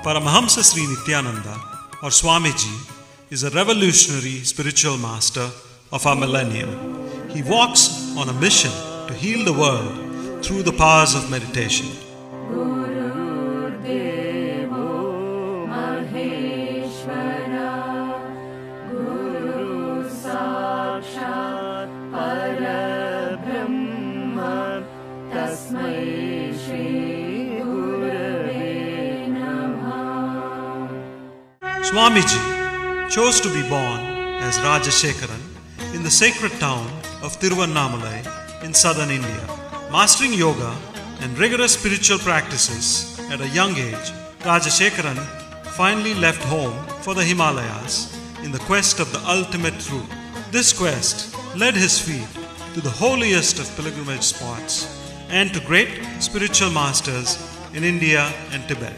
Paramahamsa Sri Nithyananda, or Swamiji, is a revolutionary spiritual master of our millennium. He walks on a mission to heal the world through the powers of meditation. Swamiji chose to be born as Rajashekaran in the sacred town of Tiruvannamalai in southern India. Mastering yoga and rigorous spiritual practices at a young age, Rajashekaran finally left home for the Himalayas in the quest of the ultimate truth. This quest led his feet to the holiest of pilgrimage spots and to great spiritual masters in India and Tibet.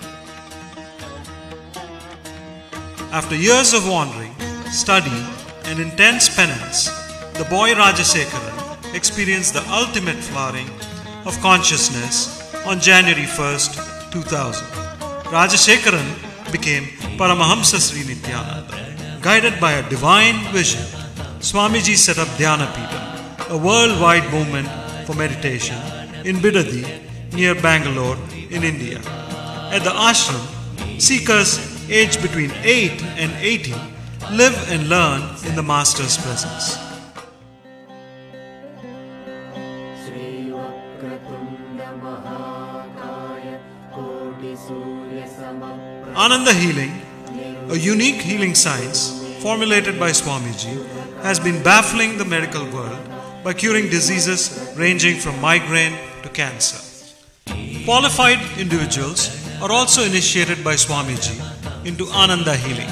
After years of wandering, study, and intense penance, the boy Rajashekaran experienced the ultimate flowering of consciousness on January 1st, 2000. Rajashekaran became Paramahamsa Sri Nithyananda. Guided by a divine vision, Swamiji set up Dhyanapitham, a worldwide movement for meditation in Bidadi near Bangalore in India. At the ashram, seekers aged between 8 and 80 live and learn in the Master's presence. Ananda healing, a unique healing science formulated by Swamiji, has been baffling the medical world by curing diseases ranging from migraine to cancer. Qualified individuals are also initiated by Swamiji into Ananda healing.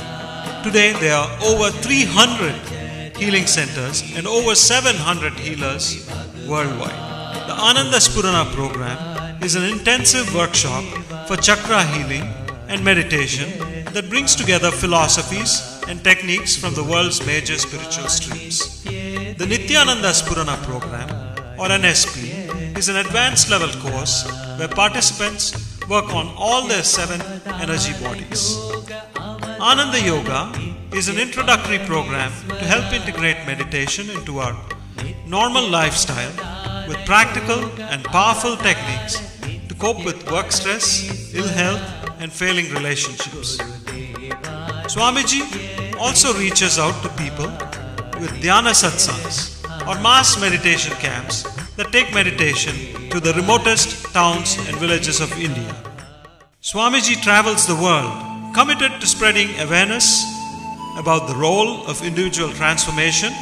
Today there are over 300 healing centers and over 700 healers worldwide. The Ananda Spurana program is an intensive workshop for chakra healing and meditation that brings together philosophies and techniques from the world's major spiritual streams. The Nithyananda Spurana program, or NSP, is an advanced level course where participants work on all their 7 energy bodies. Ananda Yoga is an introductory program to help integrate meditation into our normal lifestyle with practical and powerful techniques to cope with work stress, ill health, and failing relationships. Swamiji also reaches out to people with dhyana satsangs or mass meditation camps that take meditation to the remotest towns and villages of India. Swamiji travels the world, committed to spreading awareness about the role of individual transformation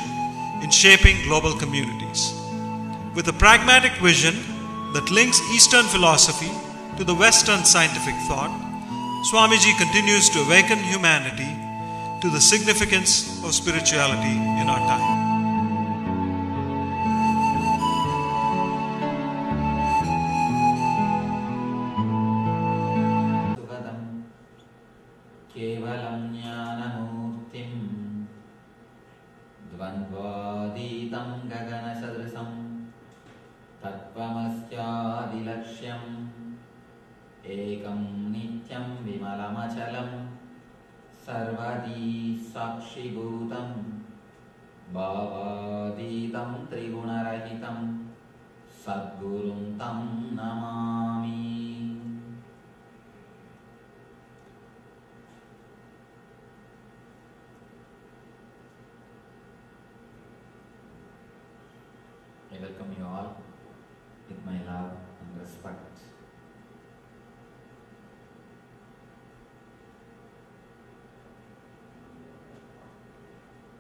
in shaping global communities. With a pragmatic vision that links Eastern philosophy to the Western scientific thought, Swamiji continues to awaken humanity to the significance of spirituality in our time. एकं नित्यं विमलमचलं सर्वदी साक्षिभूतं भावातीतं त्रिगुणरहितं सद्गुरुं तं Namami. I welcome you all with my love and respect.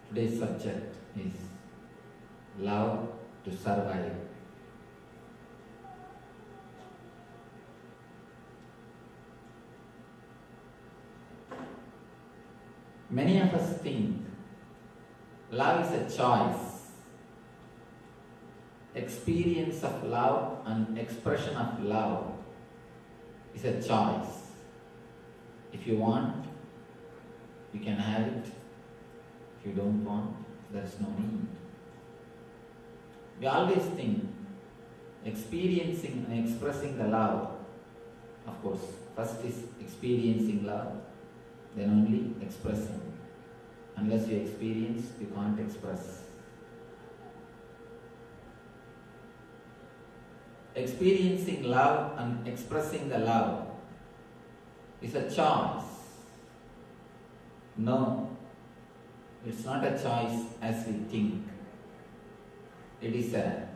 Today's subject is love to survive. Many of us think love is a choice. Experience of love and expression of love is a choice. If you want, you can have it. If you don't want, there is no need. We always think experiencing and expressing the love, of course, first is experiencing love, then only expressing. Unless you experience, you can't express. Experiencing love and expressing the love is a choice. No, it's not a choice as we think. It is a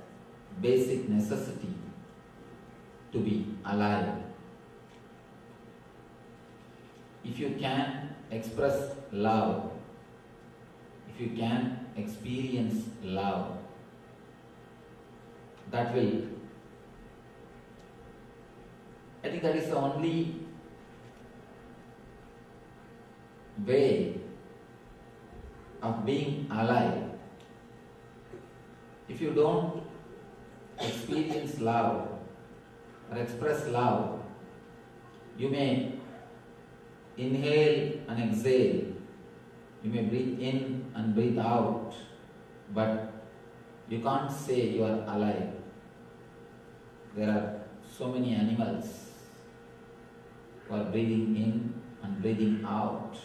basic necessity to be alive. If you can express love, if you can experience love, that will, I think that is the only way of being alive. If you don't experience love or express love, you may inhale and exhale, you may breathe in and breathe out, but you can't say you are alive. There are so many animals who are breathing in and breathing out.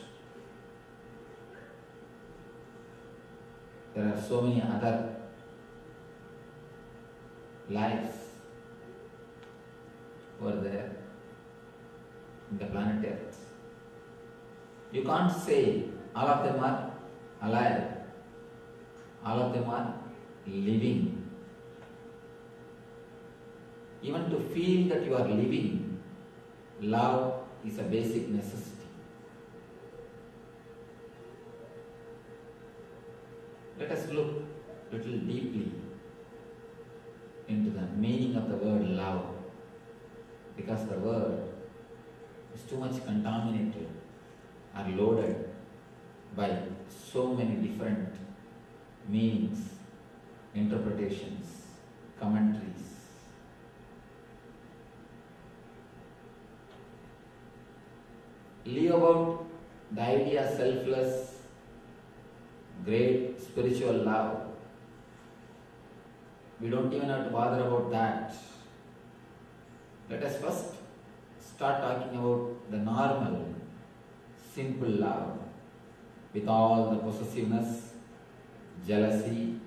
There are so many other lives who are there in the planet Earth. You can't say all of them are alive, all of them are living. Even to feel that you are living, love is a basic necessity. Let us look a little deeply into the meaning of the word love, because the word is too much contaminated or loaded by so many different meanings, interpretations, commentaries. Leave about the idea selfless, great spiritual love. We don't even have to bother about that. Let us first start talking about the normal, simple love with all the possessiveness, jealousy,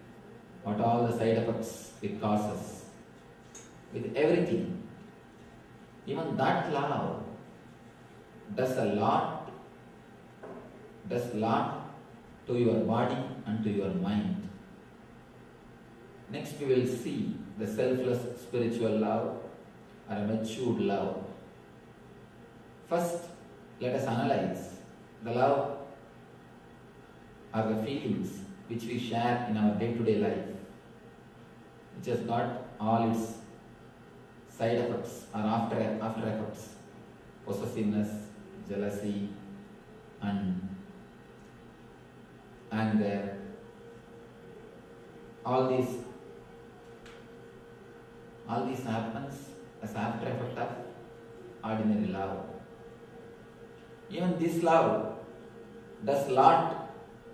what all the side effects it causes, with everything. Even that love does a lot to your body and to your mind. Next we will see the selfless spiritual love or a matured love. First, let us analyze the love or the feelings which we share in our day-to-day life, which has got all its side effects or after effects, possessiveness, jealousy, and anger. All these happens as after effect of ordinary love. Even this love does lot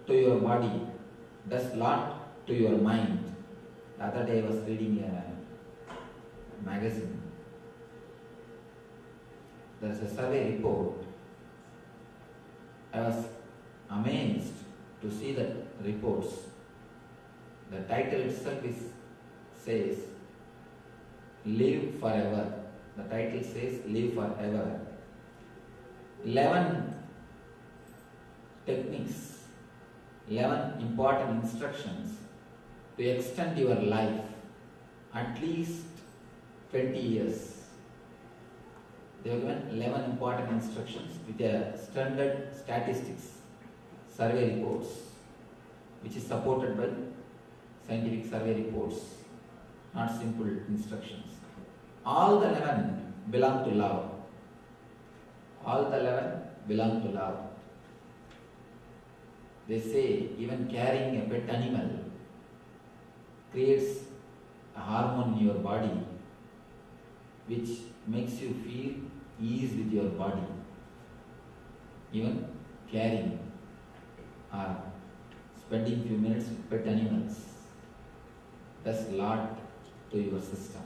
to your body, does lot to your mind. The other day I was reading a magazine. There is a survey report. I was amazed to see the reports. The title itself says, Live Forever. The title says, Live Forever. 11 techniques, 11 important instructions to extend your life at least 20 years. They have given 11 important instructions with a standard statistics, survey reports, which is supported by scientific survey reports. not simple instructions. All the 11 belong to love. All the 11 belong to love. They say even carrying a pet animal creates a hormone in your body which makes you feel ease with your body. Even carrying or spending few minutes with pet animals does a lot to your system.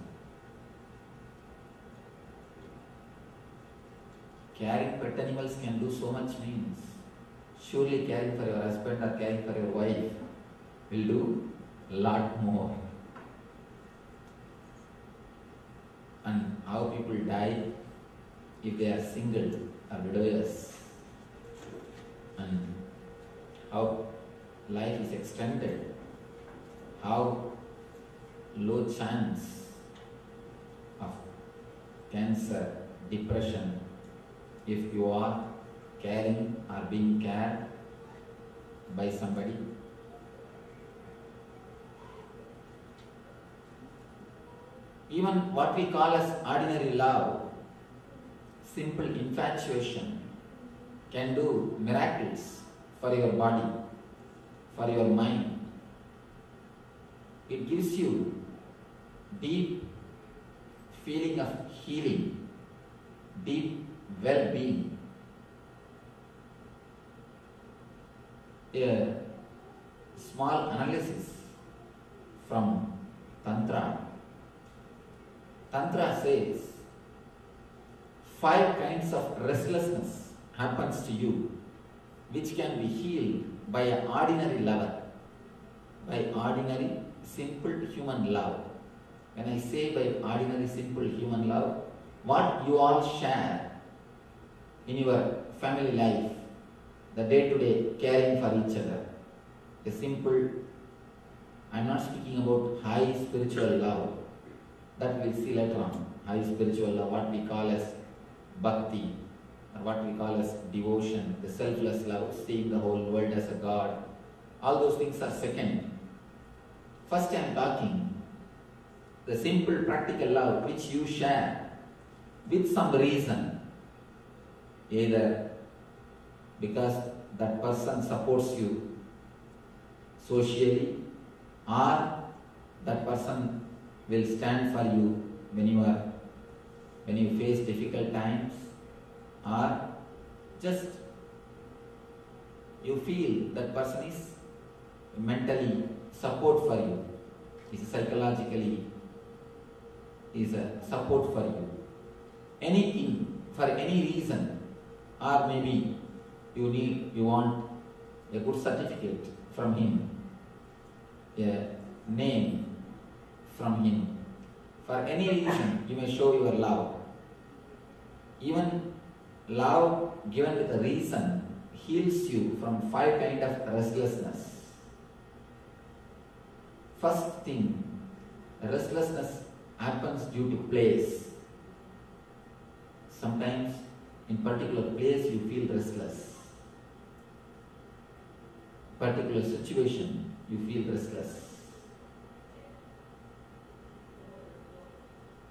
Caring pet animals can do so much means. Surely caring for your husband or caring for your wife will do a lot more. And how people die if they are single or widowers, and how life is extended, how low chance of cancer, depression, if you are caring or being cared by somebody. Even what we call as ordinary love, simple infatuation, can do miracles for your body, for your mind. It gives you deep feeling of healing, deep well-being. A small analysis from Tantra. Tantra says 5 kinds of restlessness happens to you which can be healed by an ordinary lover, by ordinary simple human love. When I say by ordinary simple human love, what you all share in your family life, the day-to-day caring for each other, a simple, I am not speaking about high spiritual love, that we'll see later on, high spiritual love, what we call as bhakti, or what we call as devotion, the selfless love, seeing the whole world as a God. All those things are second. First I am talking the simple practical love which you share with some reason, either because that person supports you socially, or that person will stand for you when you face difficult times, or just you feel that person is mentally support for you, is psychologically is a support for you. Anything, for any reason, or maybe you want a good certificate from him, a name from him. For any reason, you may show your love. Even love given with a reason heals you from 5 kinds of restlessness. First thing, restlessness happens due to place. Sometimes in particular place you feel restless. Particular situation you feel restless.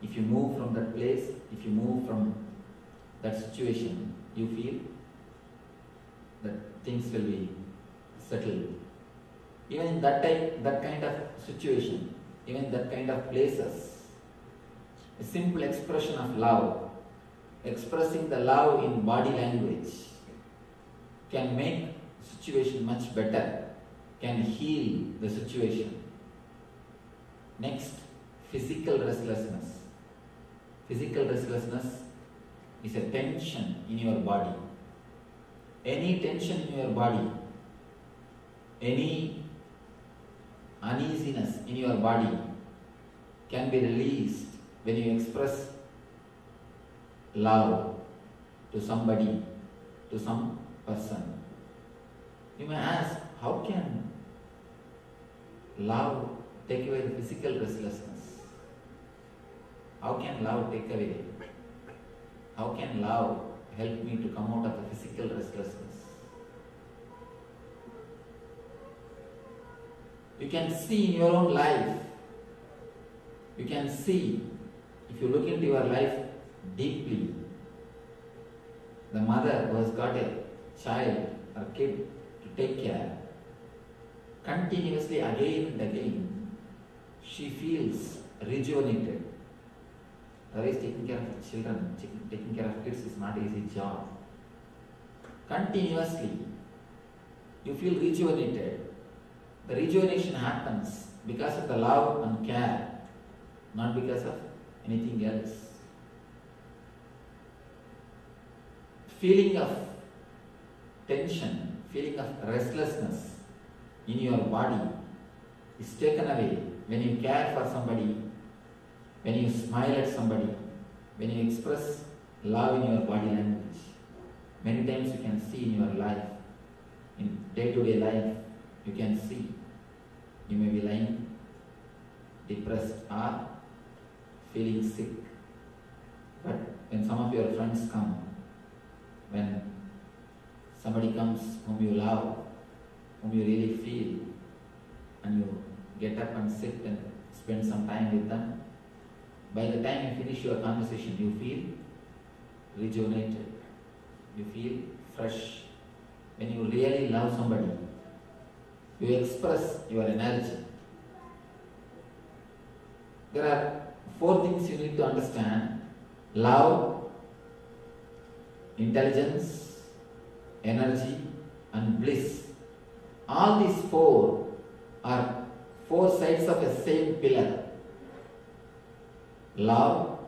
If you move from that place, if you move from that situation, you feel that things will be settled. Even in that kind of situation, even that kind of places, a simple expression of love, expressing the love in body language, can make situation much better, can heal the situation. Next, physical restlessness. Physical restlessness is a tension in your body. Any tension in your body, any uneasiness in your body can be released when you express love to somebody, to some person. You may ask, how can love take away the physical restlessness? How can love take away? How can love help me to come out of the physical restlessness? You can see in your own life You can see, if you look into your life deeply, the mother who has got a child or kid to take care, continuously again and again, she feels rejuvenated. Otherwise, taking care of children, taking care of kids is not an easy job. Continuously, you feel rejuvenated. The rejuvenation happens because of the love and care, not because of anything else. Feeling of tension, feeling of restlessness in your body is taken away when you care for somebody, when you smile at somebody, when you express love in your body language. Many times you can see in your life, in day-to-day life, you can see you may be lying depressed or feeling sick. But when some of your friends come, when somebody comes whom you love, whom you really feel, and you get up and sit and spend some time with them, by the time you finish your conversation, you feel rejuvenated, you feel fresh. When you really love somebody, you express your energy. There are 4 things you need to understand: love, intelligence, energy, and bliss. All these 4 are 4 sides of a same pillar. Love,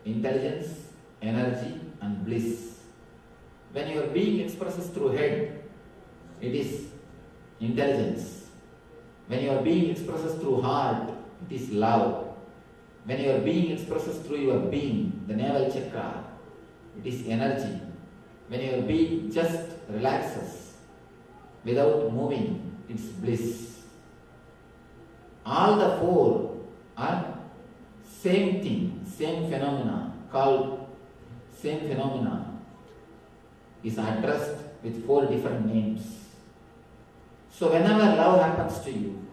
intelligence, energy, and bliss. When your being expresses through head, it is intelligence. When your being expresses through heart, it is love. When your being expresses through your being, the navel chakra, it is energy. When your being just relaxes without moving, it's bliss. All the 4 are same thing, same phenomena, called same phenomena is addressed with 4 different names. So whenever love happens to you,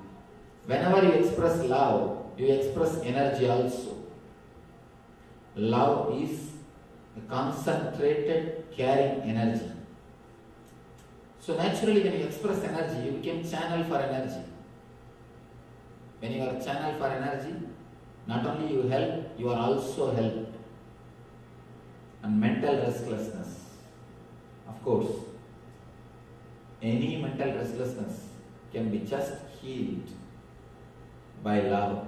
whenever you express love, you express energy also. Love is a concentrated, caring energy. So naturally when you express energy, you become channel for energy. When you are channel for energy, not only you help, you are also helped. And mental restlessness. Of course, any mental restlessness can be just healed by love.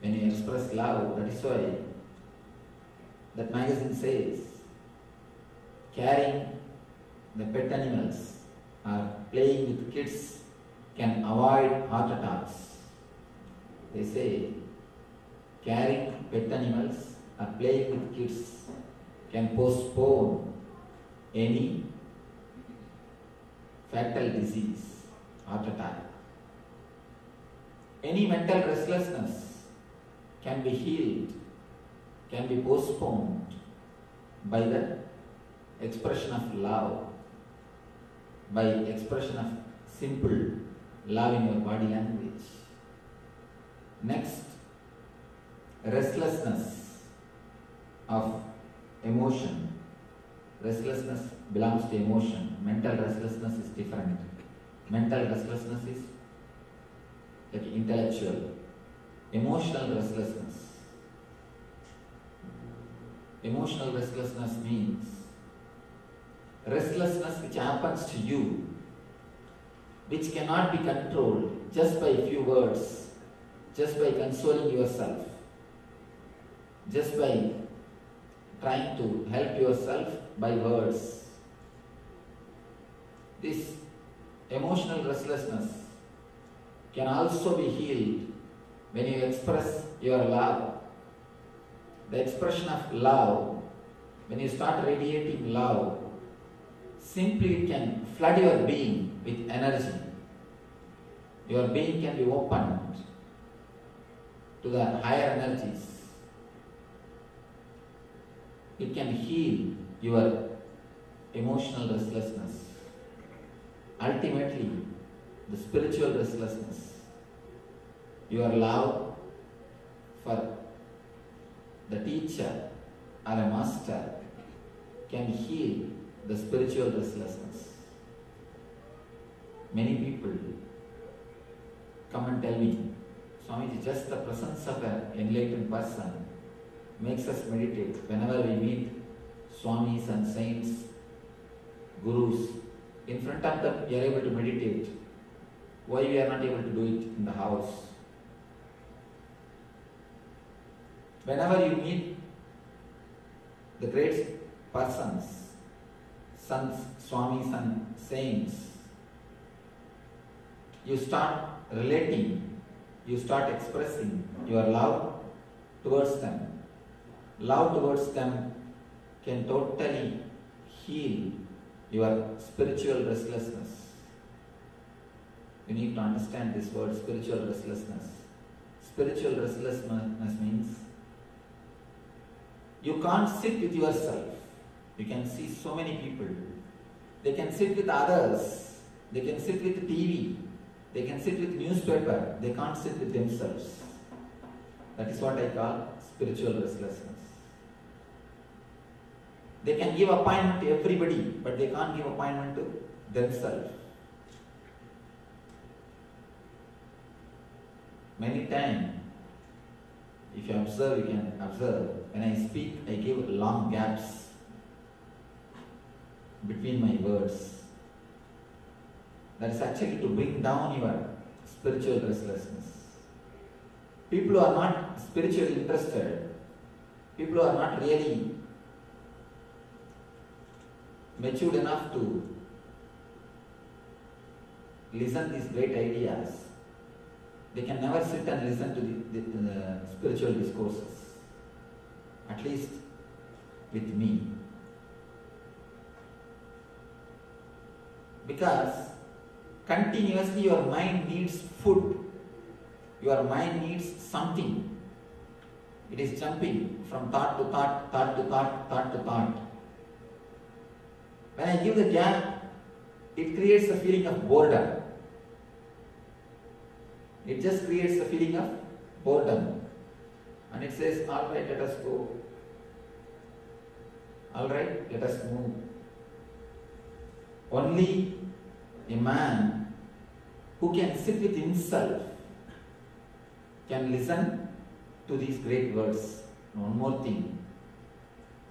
When you express love, that is why that magazine says, carrying the pet animals or playing with kids can avoid heart attacks. They say, carrying pet animals or playing with kids can postpone any fatal disease, heart attack. Any mental restlessness can be healed, can be postponed by the expression of love, by expression of simple love in your body language. Next, restlessness of emotion. Restlessness belongs to emotion. Mental restlessness is different. Mental restlessness is like intellectual. Emotional restlessness. Emotional restlessness means restlessness which happens to you, which cannot be controlled just by a few words, just by consoling yourself, just by trying to help yourself by words. This emotional restlessness can also be healed when you express your love. The expression of love, when you start radiating love, simply can flood your being with energy. Your being can be opened to the higher energies. It can heal your emotional restlessness. Ultimately, the spiritual restlessness, your love, for the teacher or a master can heal the spiritual restlessness. Many people come and tell me, Swamiji, just the presence of an enlightened person makes us meditate. Whenever we meet Swamis and saints, gurus, in front of them we are able to meditate. Why we are not able to do it in the house? Whenever you meet the great persons, sons, Swamis and saints, you start relating, you start expressing your love towards them. Love towards them can totally heal your spiritual restlessness. You need to understand this word, spiritual restlessness. Spiritual restlessness means you can't sit with yourself. You can see so many people. They can sit with others. They can sit with TV. They can sit with newspaper. They can't sit with themselves. That is what I call spiritual restlessness. They can give appointment to everybody, but they can't give appointment to themselves. Many times, if you observe, you can observe, when I speak, I give long gaps between my words. That is actually to bring down your spiritual restlessness. People who are not spiritually interested, people who are not really matured enough to listen to these great ideas, they can never sit and listen to the spiritual discourses, at least with me. Because continuously your mind needs food, your mind needs something. It is jumping from thought to thought, thought to thought, thought to thought. When I give the gap, it creates a feeling of boredom. It just creates a feeling of boredom. And it says, all right, let us go. All right, let us move. Only a man who can sit with himself can listen to these great words. One more thing.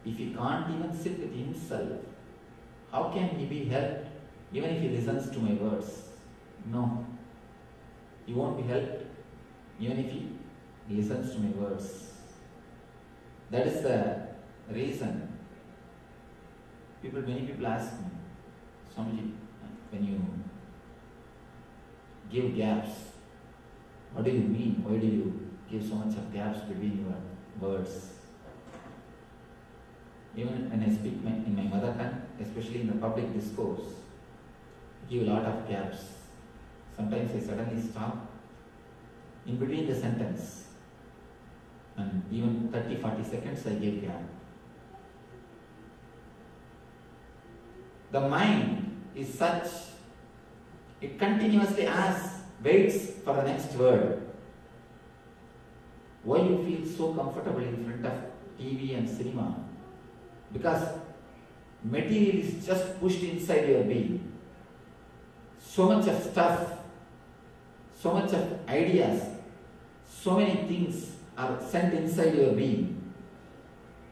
If he can't even sit with himself, how can he be helped even if he listens to my words? No. He won't be helped even if he listens to my words. That is the reason. Many people ask me, Swamiji, when you give gaps, what do you mean? Why do you give so much of gaps between your words? Even when I speak in my mother tongue, especially in the public discourse, I give a lot of gaps. Sometimes I suddenly stop in between the sentence, and even 30-40 seconds I give gap. The mind is such, it continuously waits for the next word. Why you feel so comfortable in front of TV and cinema? Because material is just pushed inside your being. So much of stuff, so much of ideas, so many things are sent inside your being.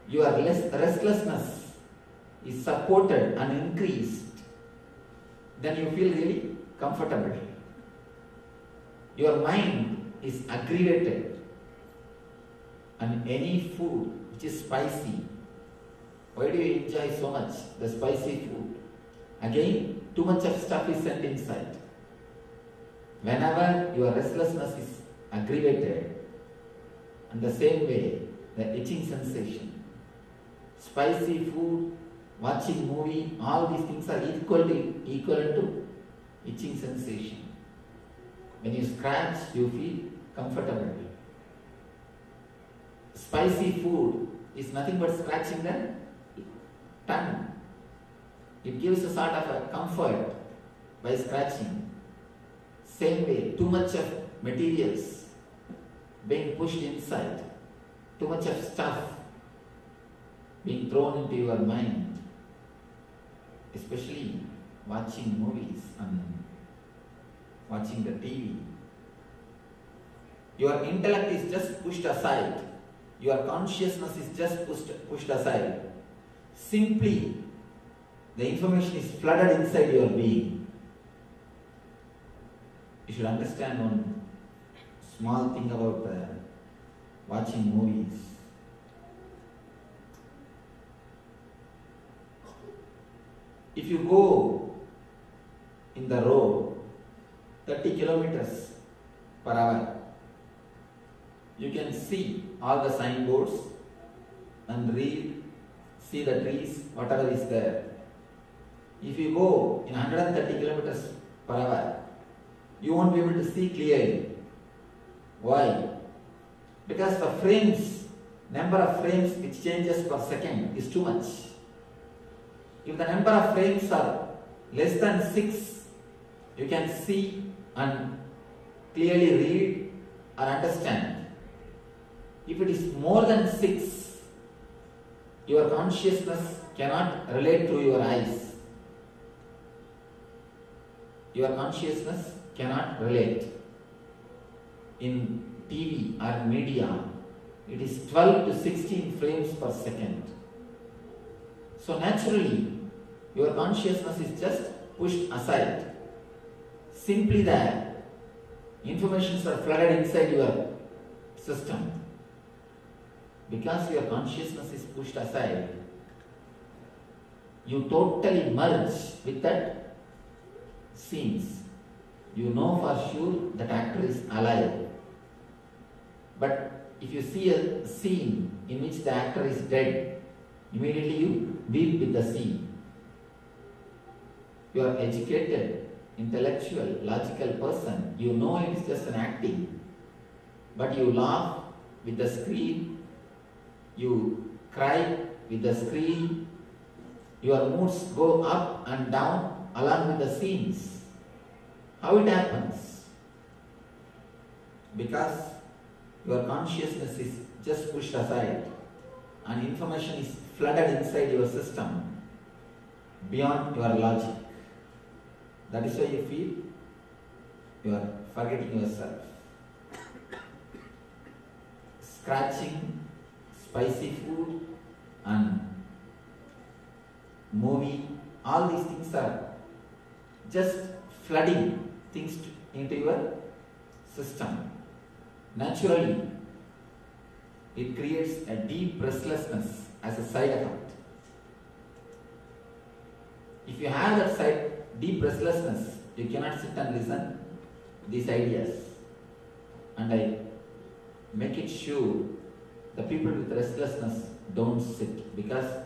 Your restlessness is supported and increased. Then you feel really comfortable. Your mind is aggravated. And any food which is spicy, why do you enjoy so much the spicy food? Again, too much of stuff is sent inside. Whenever your restlessness is aggravated, and the same way, the itching sensation, spicy food, watching movie, all these things are equal to itching sensation. When you scratch, you feel comfortable. Spicy food is nothing but scratching the tongue. It gives a sort of a comfort by scratching. Same way, too much of materials being pushed inside. too much of stuff being thrown into your mind, especially watching movies and watching the TV. Your intellect is just pushed aside. Your consciousness is just pushed aside. Simply, the information is flooded inside your being. You should understand one small thing about watching movies. If you go in the road 30 kilometers per hour, you can see all the signboards and read, see the trees, whatever is there. If you go in 130 kilometers per hour, you won't be able to see clearly. Why? Because the frames, number of frames which changes per second is too much. If the number of frames are less than 6, you can see and clearly read or understand. If it is more than 6, your consciousness cannot relate to your eyes. Your consciousness cannot relate. In TV or media, it is 12 to 16 frames per second. So naturally, your consciousness is just pushed aside. Simply that informations are flooded inside your system. Because your consciousness is pushed aside, you totally merge with that scenes. You know for sure that actor is alive. But if you see a scene in which the actor is dead, immediately you weep with the scene. You are educated, intellectual, logical person. You know it is just an acting. But you laugh with the screen. You cry with the screen. Your moods go up and down along with the scenes. How it happens? Because your consciousness is just pushed aside and information is flooded inside your system beyond your logic. That is why you feel you are forgetting yourself. Scratching, spicy food and movie, all these things are just flooding things into your system. Naturally, it creates a deep restlessness as a side effect. If you have that deep restlessness, you cannot sit and listen these ideas. And I make it sure the people with restlessness don't sit, because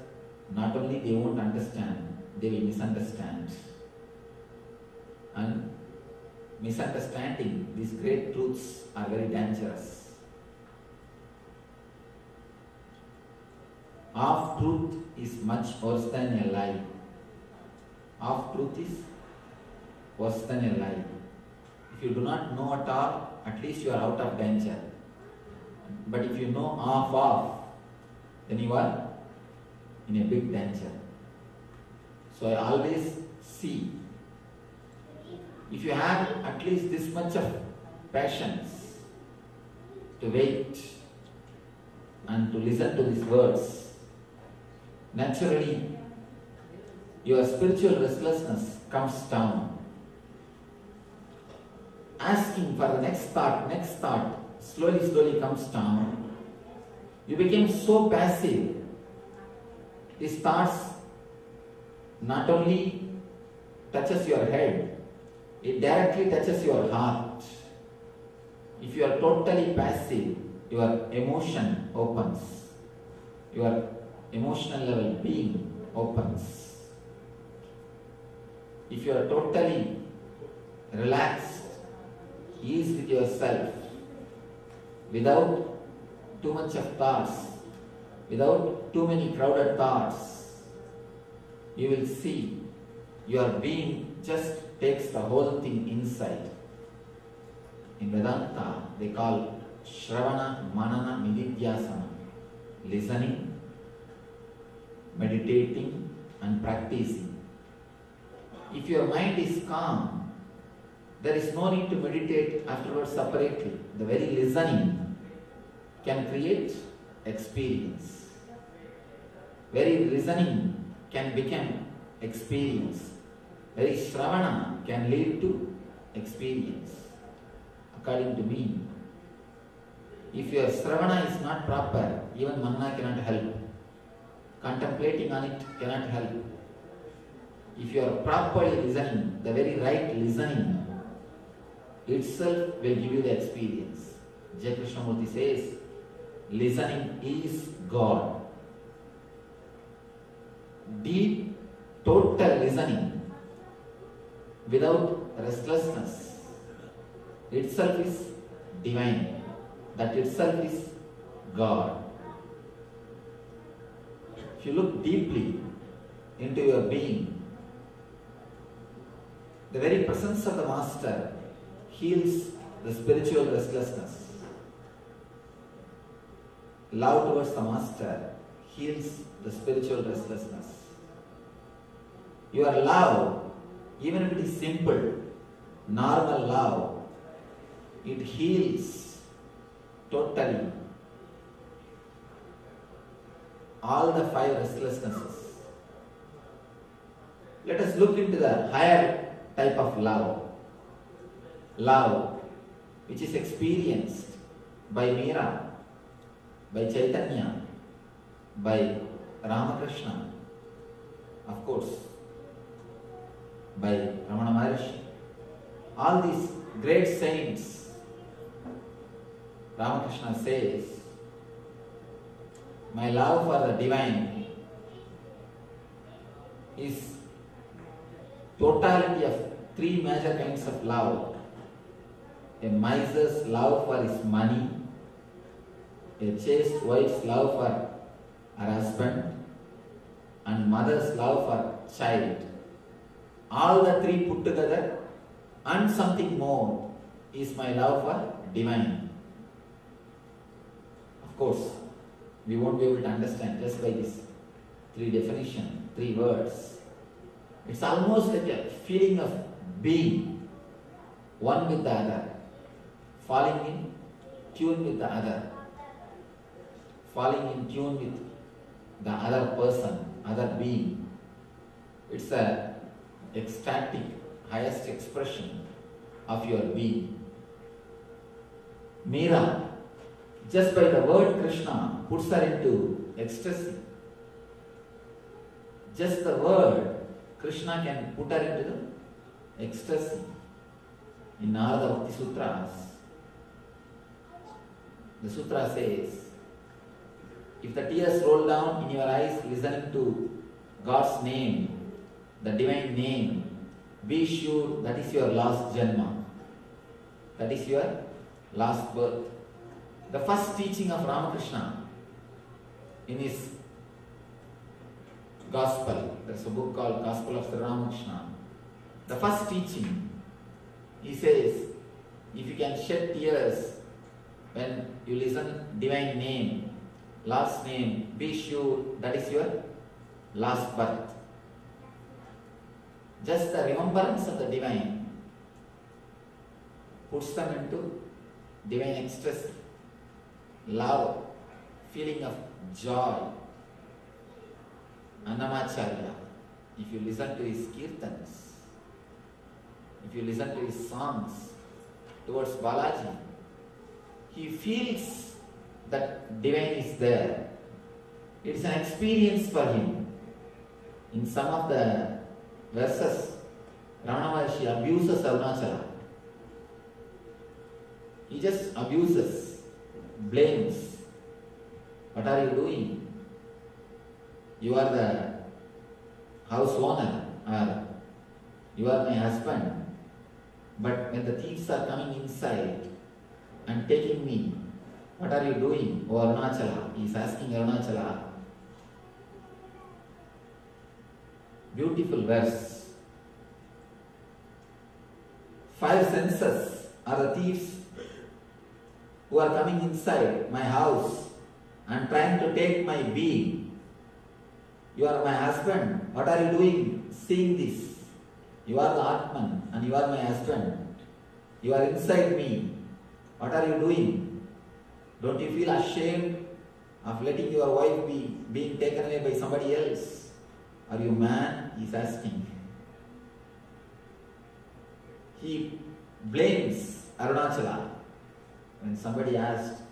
not only they won't understand, they will misunderstand. And misunderstanding these great truths are very dangerous. Half truth is much worse than a lie. Half truth is worse than a lie. If you do not know at all, at least you are out of danger. But if you know half, then you are in a big danger. So I always see, if you have at least this much of patience to wait and to listen to these words, naturally your spiritual restlessness comes down. Asking for the next thought, slowly comes down. You become so passive. These thoughts not only touches your head, it directly touches your heart. If you are totally passive, your emotion opens. Your emotional level being opens. If you are totally relaxed, ease with yourself, without too much of thoughts, without too many crowded thoughts, you will see your being just takes the whole thing inside. In Vedanta, they call Shravana, Manana, Nididhyasana. listening, meditating and practicing. If your mind is calm, there is no need to meditate afterwards separately. The very listening can create experience. Very listening can become experience. Very Shravana can lead to experience. According to me, if your Shravana is not proper, even Manana cannot help. Contemplating on it cannot help. If you are properly listening, the very right listening itself will give you the experience. Jai Krishnamurti says, listening is God. Deep, total listening without restlessness itself is divine. That itself is God. If you look deeply into your being, the very presence of the Master heals the spiritual restlessness. Love towards the Master heals the spiritual restlessness. Your love, even if it is simple, normal love, it heals totally all the 5 restlessnesses. Let us look into the higher type of love. Love which is experienced by Meera, by Chaitanya, by Ramakrishna, of course, by Ramana Maharshi. All these great saints, Ramakrishna says, my love for the divine is totality of 3 major kinds of love. A miser's love for his money, a chaste wife's love for her husband, and mother's love for child. All the 3 put together and something more is my love for divine. Of course, we won't be able to understand just by this 3 definition, 3 words. It's almost like a feeling of being one with the other, falling in tune with the other, falling in tune with the other person, other being. It's a ecstatic, highest expression of your being. Meera, just by the word Krishna, puts her into ecstasy. Just the word Krishna can put her into the ecstasy. In Narada Bhakti Sutras, the sutra says, if the tears roll down in your eyes listening to God's name, the divine name, be sure that is your last janma. That is your last birth. The first teaching of Ramakrishna in his Gospel, there's a book called Gospel of Sri Ramakrishna. The first teaching, he says, if you can shed tears when you listen divine name, Lord's name, be sure that is your last birth. Just the remembrance of the divine puts them into divine ecstasy, love, feeling of joy. Annamacharya, if you listen to his kirtans, if you listen to his songs towards Balaji, he feels that divine is there. It's an experience for him. In some of the verses, Ramana Maharshi abuses Arunachala. He just abuses, blames. What are you doing? You are the house owner, or you are my husband. But when the thieves are coming inside and taking me, what are you doing, O Arunachala? He is asking Arunachala. Beautiful verse. 5 senses are the thieves who are coming inside my house and trying to take my being. You are my husband. What are you doing seeing this? You are the Atman and you are my husband. You are inside me. What are you doing? Don't you feel ashamed of letting your wife be being taken away by somebody else? Are you man? He is asking. He blames Arunachala. When somebody asked,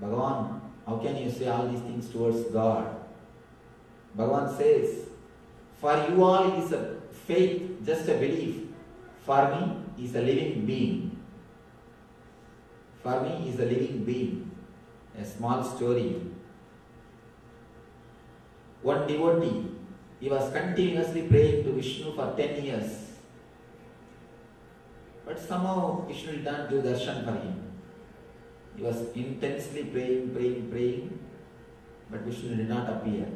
Bhagavan, how can you say all these things towards God? Bhagavan says, for you all it is a faith, just a belief. For me, he is a living being. For me, he is a living being. A small story. One devotee, he was continuously praying to Vishnu for 10 years. But somehow Vishnu did not do darshan for him. He was intensely praying, but Vishnu did not appear.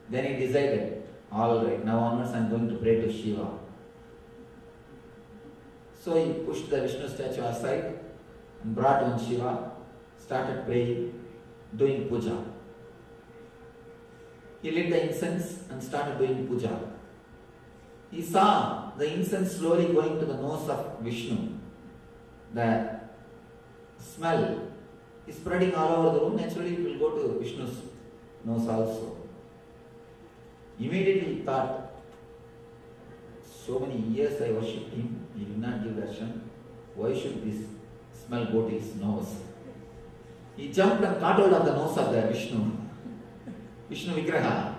Then he decided, all right, now onwards I am going to pray to Shiva. So he pushed the Vishnu statue aside and brought one Shiva, started praying, doing puja. He lit the incense and started doing puja. He saw the incense slowly going to the nose of Vishnu. The smell is spreading all over the room. Naturally, it will go to Vishnu's nose also. Immediately he thought, so many years I worshipped him, he did not give darshan. Why should this smell go to his nose? He jumped and caught hold of the nose of the Vishnu Vigraha,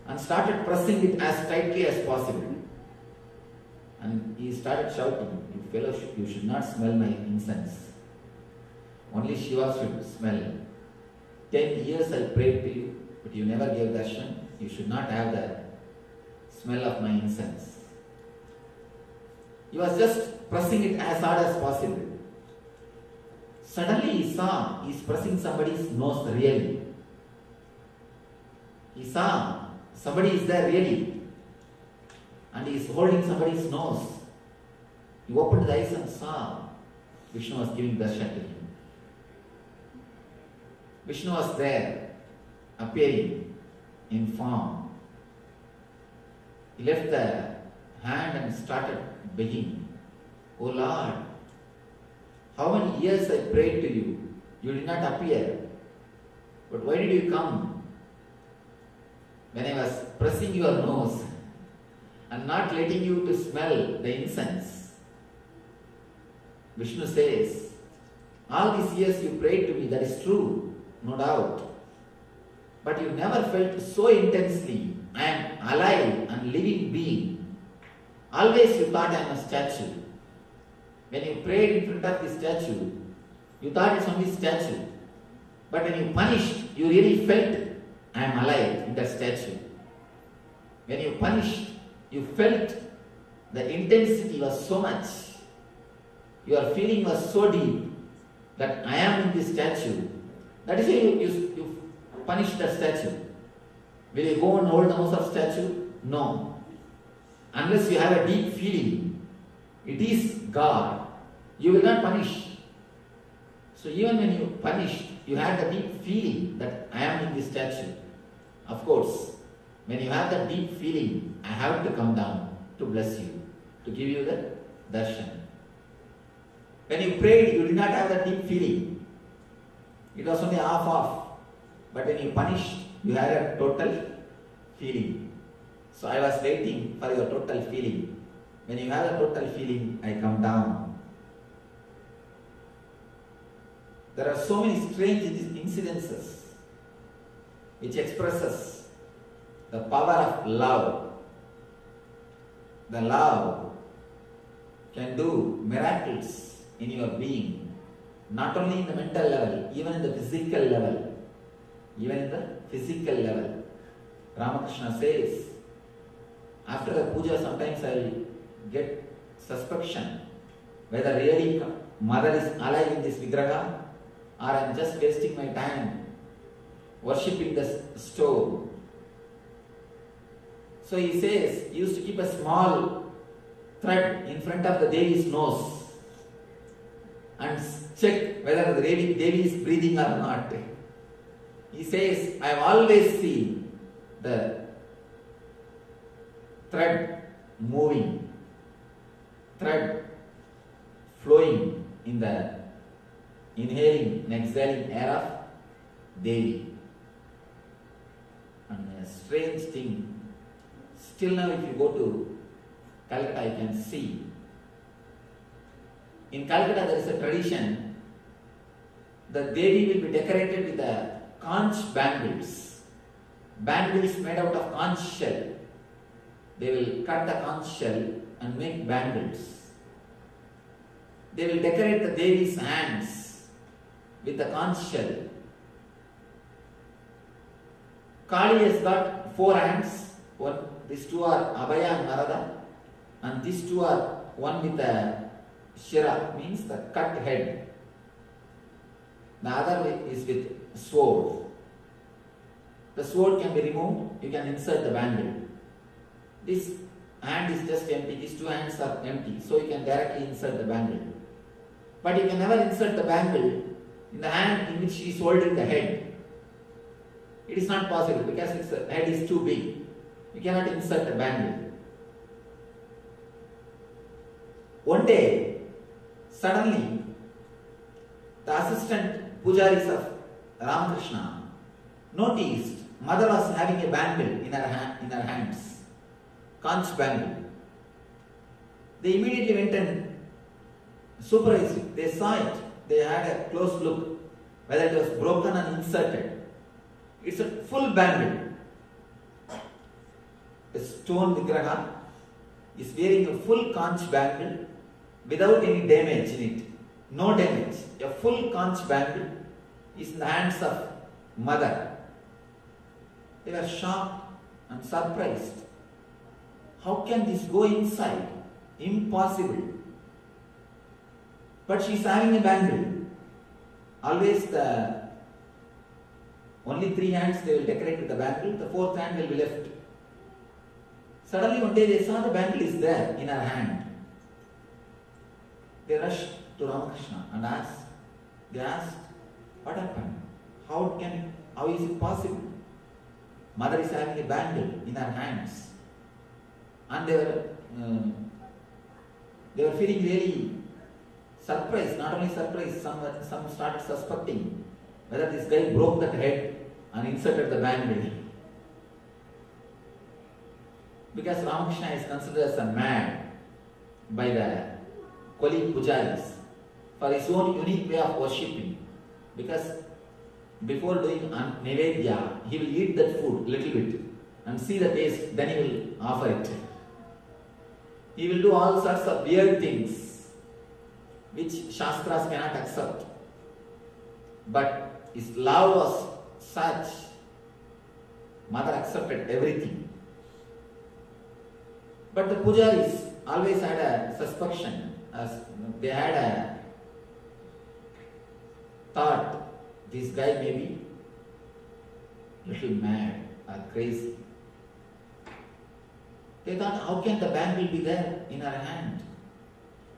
and started pressing it as tightly as possible. And he started shouting, you fellow, you should not smell my incense. Only Shiva should smell. 10 years I prayed to you, but you never gave darshan. You should not have the smell of my incense. He was just pressing it as hard as possible. Suddenly he saw he is pressing somebody's nose really. He saw somebody is there really. And he is holding somebody's nose. He opened the eyes and saw Vishnu was giving darshan to him. Vishnu was there, appearing in form. He left the hand and started begging, O Lord, how many years I prayed to you, you did not appear. But why did you come? When I was pressing your nose and not letting you to smell the incense. Vishnu says, all these years you prayed to me, that is true, no doubt. But you never felt so intensely, I am alive and living being. Always you thought I am a statue. When you prayed in front of the statue, you thought it's only statue. But when you punished, you really felt I am alive in that statue. When you punished, you felt the intensity was so much. Your feeling was so deep that I am in this statue. That is why you punish that statue. Will you go and hold the nose of statue? No. Unless you have a deep feeling, it is God, you will not punish. So even when you punished, you had the deep feeling that I am in this statue. Of course, when you have that deep feeling, I have to come down to bless you, to give you the darshan. When you prayed, you did not have that deep feeling. It was only half off. But when you punished, you had a total feeling. So I was waiting for your total feeling. When you have a total feeling, I come down. There are so many strange incidences which expresses the power of love. The love can do miracles in your being, not only in the mental level, even in the physical level. Even in the physical level. Ramakrishna says, after the puja sometimes I will get suspicion whether really mother is alive in this vigraha or I am just wasting my time worshipping the stove. So he says, he used to keep a small thread in front of the Devi's nose and check whether the Devi is breathing or not. He says, I have always seen the thread moving, thread flowing in the inhaling and exhaling air of Devi. And a strange thing, still now if you go to Calcutta you can see. In Calcutta there is a tradition that Devi will be decorated with the conch bangles. Bangles made out of conch shell. They will cut the conch shell and make bangles. They will decorate the Devi's hands with the conch shell. Kali has got 4 hands. These 2 are Abhaya and Narada, and these 2 are one with the Shira, means the cut head. The other is with sword. The sword can be removed, you can insert the bangle. This hand is just empty, these 2 hands are empty, so you can directly insert the bangle. But you can never insert the bangle in the hand in which she is holding the head. It is not possible because its head is too big. You cannot insert the bangle. One day, suddenly, the assistant pujaris of Ramakrishna noticed mother was having a bangle in her hands, conch bangle. They immediately went and supervised it. They saw it. They had a close look whether it was broken and inserted. It's a full bangle. A stone vigraha is wearing a full conch bangle without any damage in it. No damage. A full conch bangle is in the hands of mother. They were shocked and surprised. How can this go inside? Impossible. But she is having a bangle. Always only 3 hands they will decorate with the bangle, the 4th hand will be left. Suddenly one day they saw the bangle is there in her hand. They rushed to Ramakrishna and asked, what happened? How is it possible? Mother is having a bangle in her hands. And they were feeling really surprised, not only surprised, some started suspecting whether this guy broke that head and inserted the bangle. Because Ramakrishna is considered as a man by the colleague pujaris for his own unique way of worshipping. Because before doing Nivedya, he will eat that food a little bit and see the taste, then he will offer it. He will do all sorts of weird things which Shastras cannot accept. But his love was such, mother accepted everything. But the pujaris always had a suspicion, they had a thought, this guy may be little mad or crazy. They thought, how can the bangle be there in her hand?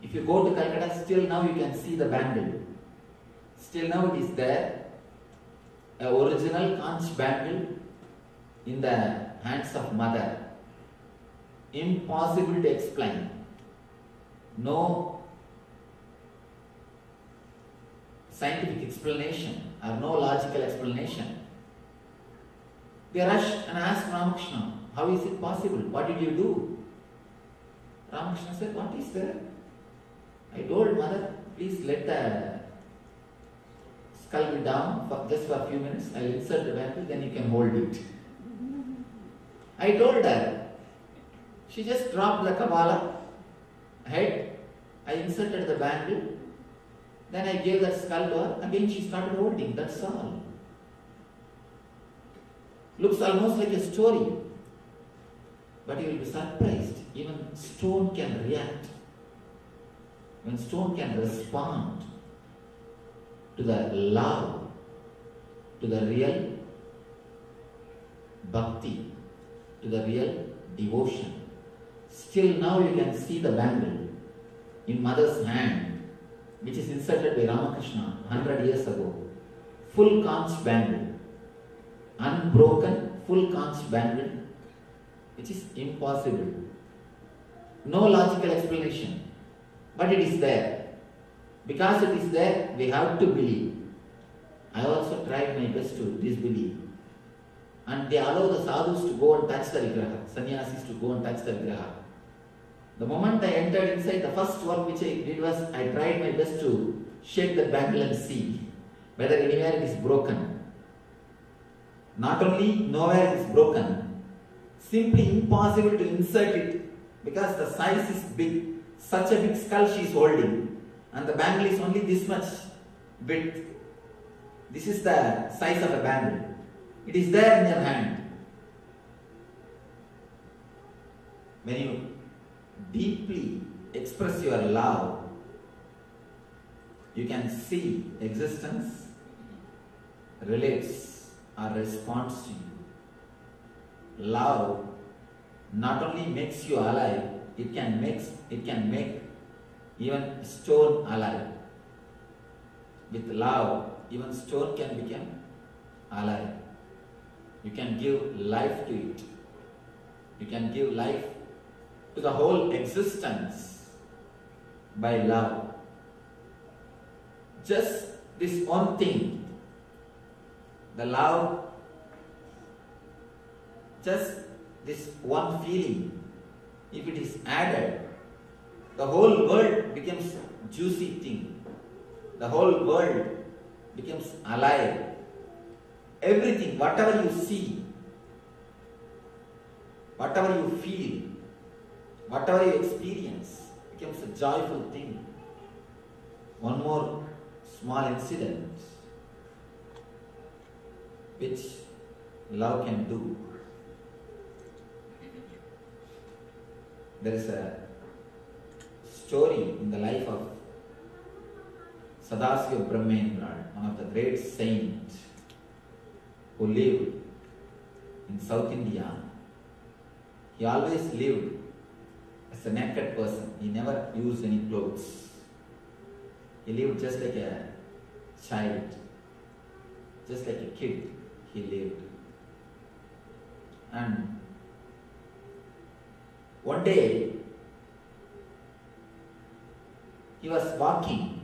If you go to Calcutta, still now you can see the bangle. Still now it is there, an original conch bangle in the hands of mother. Impossible to explain. No scientific explanation or no logical explanation. They rushed and asked Ramakrishna, how is it possible? What did you do? Ramakrishna said, what is there? I told mother, please let the skull be down just for a few minutes. I will insert the bangle, then you can hold it. I told her. She just dropped the Kabbalah head. I inserted the bangle. Then I gave that skull to her. Again she started holding. That's all. Looks almost like a story. But you will be surprised. Even stone can react. When stone can respond to the love, to the real bhakti, to the real devotion. Still now you can see the bangle in mother's hand, which is inserted by Ramakrishna 100 years ago. Full conch bangle. unbroken, full conch bangle, which is impossible. No logical explanation. But it is there. Because it is there, we have to believe. I also tried my best to disbelieve. And they allow the sadhus to go and touch the vigraha, sannyasis to go and touch the vigraha. The moment I entered inside, the first work which I did was, I tried my best to shake the bangle and see whether anywhere it is broken. Not only nowhere it is broken, simply impossible to insert it because the size is big. Such a big skull she is holding and the bangle is only this much width. This is the size of a bangle. It is there in your hand. When you deeply express your love, you can see existence relates or responds to you. Love not only makes you alive, it can make even stone alive. With love, even stone can become alive. You can give life to it. You can give life to the whole existence by love. Just this one thing, the love, just this one feeling, if it is added, the whole world becomes juicy thing. The whole world becomes alive. Everything, whatever you see, whatever you feel, whatever you experience, becomes a joyful thing. One more small incident which love can do. There is a story in the life of Sadasiva Brahmendra, one of the great saints who lived in South India. He always lived as a naked person. He never used any clothes. He lived just like a child, just like a kid he lived. And one day, he was walking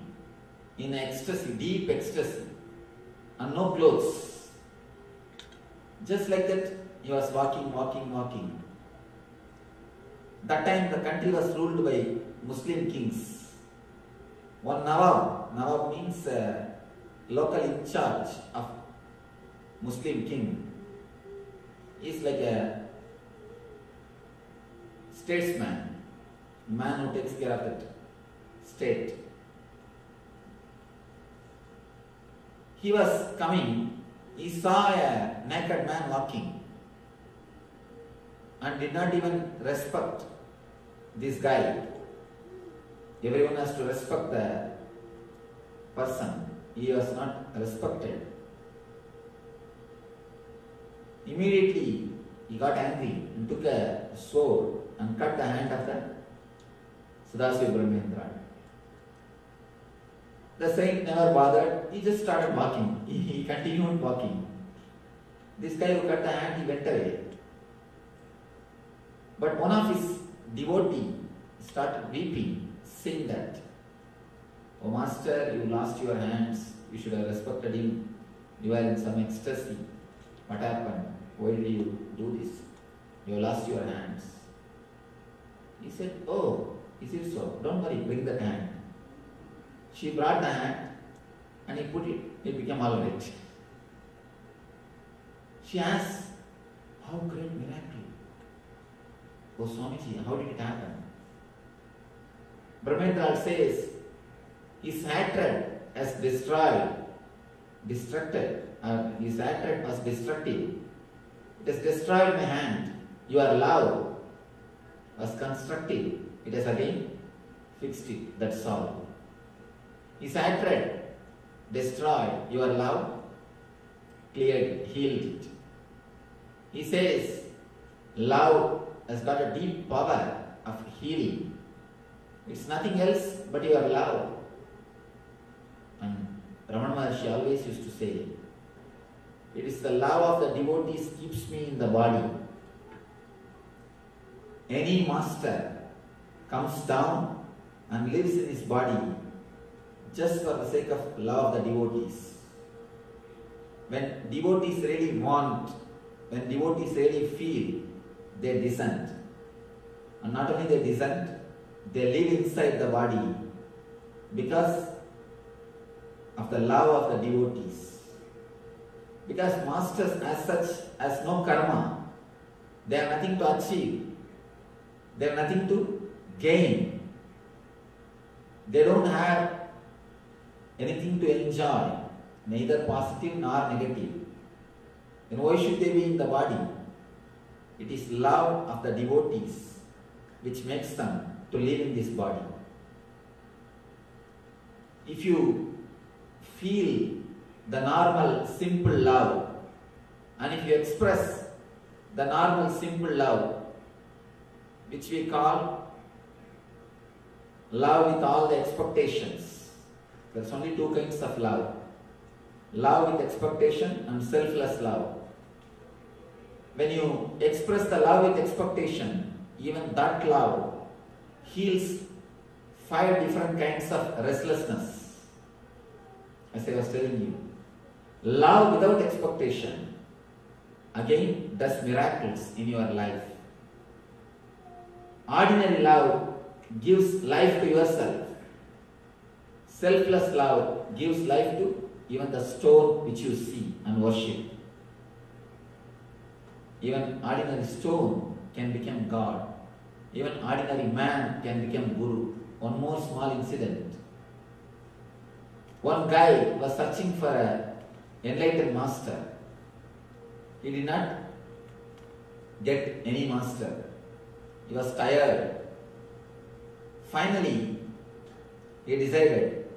in ecstasy, deep ecstasy, and no clothes. Just like that, he was walking. That time the country was ruled by Muslim kings. One Nawab means local in charge of Muslim king. He is like a statesman, man who takes care of that state. He was coming, he saw a naked man walking and did not even respect this guy. Everyone has to respect the person. He was not respected. Immediately he got angry and took a sword and cut the hand of the Sadasiva Brahmendra. The saint never bothered, he just started walking. He continued walking. This guy who cut the hand, he went away. But one of his devotees started weeping, saying that, "Oh Master, you lost your hands, you should have respected him. You are in some ecstasy. What happened? Why did you do this? You lost your hands." He said, "Oh, is it so? Don't worry, bring that hand." She brought the hand and he put it, it became all right. She asked, "How great miracle? Oh Swamiji, how did it happen?" Brahmendra says, his hatred has destructed, his hatred was destructive. It has destroyed my hand. Your love was constructive. It has again fixed it. That's all. His hatred destroyed. Your love cleared it, healed it. He says, love has got a deep power of healing. It's nothing else but your love. And Ramana Maharshi always used to say, It is the love of the devotees keeps me in the body. Any master comes down and lives in his body just for the sake of love of the devotees. When devotees really want, when devotees really feel, they descend. And not only they descend, they live inside the body because of the love of the devotees. Because masters as such has no karma. They have nothing to achieve. They have nothing to gain. They don't have anything to enjoy, neither positive nor negative. Then why should they be in the body? It is love of the devotees which makes them to live in this body. If you feel the normal simple love, and if you express the normal simple love, which we call love with all the expectations, there's only two kinds of love. Love with expectation and selfless love. When you express the love with expectation, even that love heals 5 different kinds of restlessness. As I was telling you, love without expectation again does miracles in your life. Ordinary love gives life to yourself. Selfless love gives life to even the stone which you see and worship. Even ordinary stone can become God. Even ordinary man can become Guru. One more small incident. One guy was searching for an enlightened master. He did not get any master. He was tired. Finally, he decided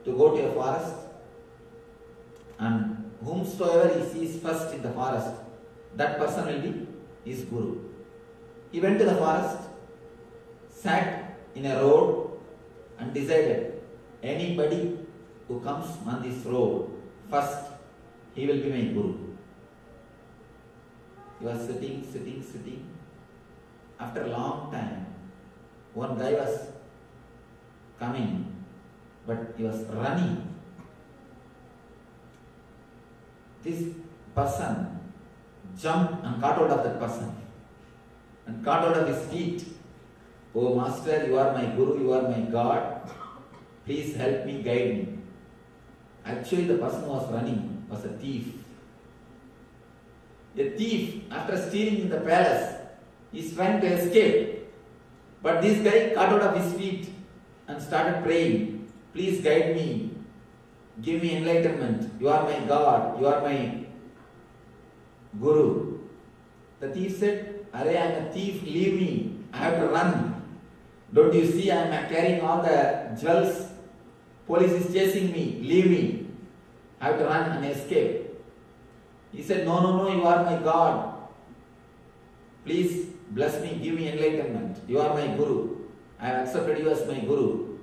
to go to a forest, and whomsoever he sees first in the forest, that person will be his Guru. He went to the forest, sat in a road and decided, anybody who comes on this road first, he will be my Guru. He was sitting. After a long time, one guy was coming, but he was running. This person jumped and caught hold of that person and caught hold of his feet. Oh Master, you are my Guru, you are my God. Please help me, guide me. Actually, the person who was running was a thief. A thief, after stealing in the palace, is trying to escape. But this guy caught hold of his feet and started praying. Please guide me. Give me enlightenment. You are my God. You are my Guru. The thief said, Arey, I am a thief. Leave me. I have to run. Don't you see I am carrying all the jewels? Police is chasing me. Leave me. I have to run and escape. He said, no, you are my God. Please bless me. Give me enlightenment. You are my Guru. I have accepted you as my Guru.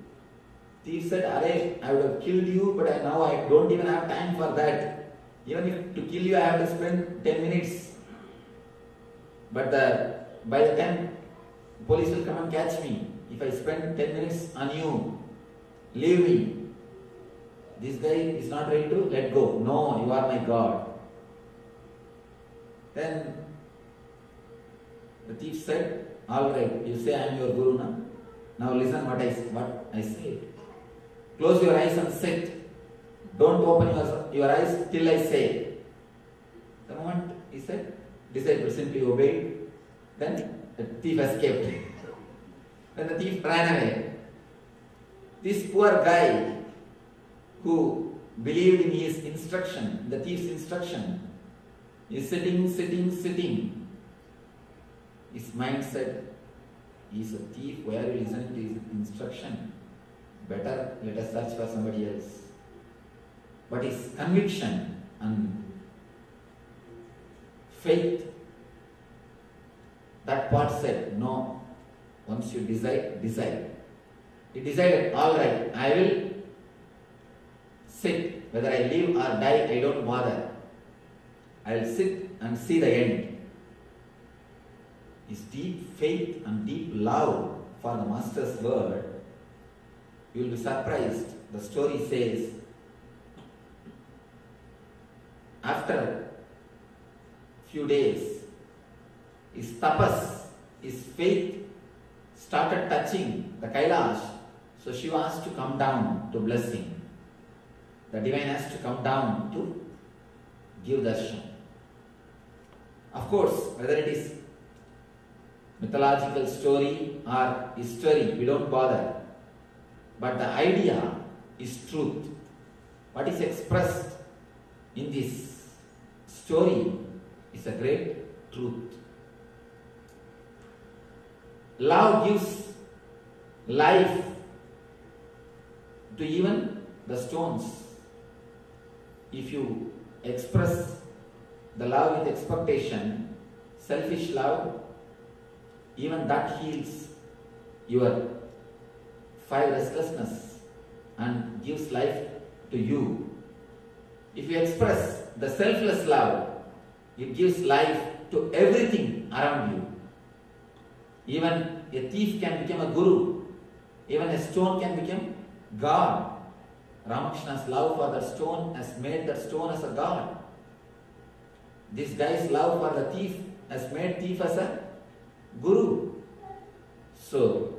Thief said, Arey, I would have killed you, but now I don't even have time for that. Even if to kill you, I have to spend 10 minutes. But by the time police will come and catch me, if I spend 10 minutes on you, leave me. This guy is not ready to let go. No, you are my God. Then the thief said, all right, you say I am your Guru now. Now listen what I say. Close your eyes and sit. Don't open your eyes till I say. The moment he said, disciple simply obeyed. Then the thief escaped. Then the thief ran away. This poor guy who believed in his instruction, the thief's instruction, is sitting. His mind said, he is a thief, why are you listening to his instruction? Better let us search for somebody else. But his conviction and faith, that part said, no, once you decide. He decided, all right, I will sit. Whether I live or die, I don't bother. I'll sit and see the end. His deep faith and deep love for the Master's word, you will be surprised. The story says, after few days, his tapas, his faith started touching the Kailash. So Shiva has to come down to bless him. The divine has to come down to give darshan. Of course, whether it is mythological story or history, we don't bother. But the idea is truth. What is expressed in this story is a great truth. Love gives life to even the stones. If you express the love with expectation, selfish love, even that heals your 5 restlessness and gives life to you. If you express the selfless love, it gives life to everything around you. Even a thief can become a guru. Even a stone can become God. Ramakrishna's love for the stone has made that stone as a God. This guy's love for the thief has made thief as a guru. So,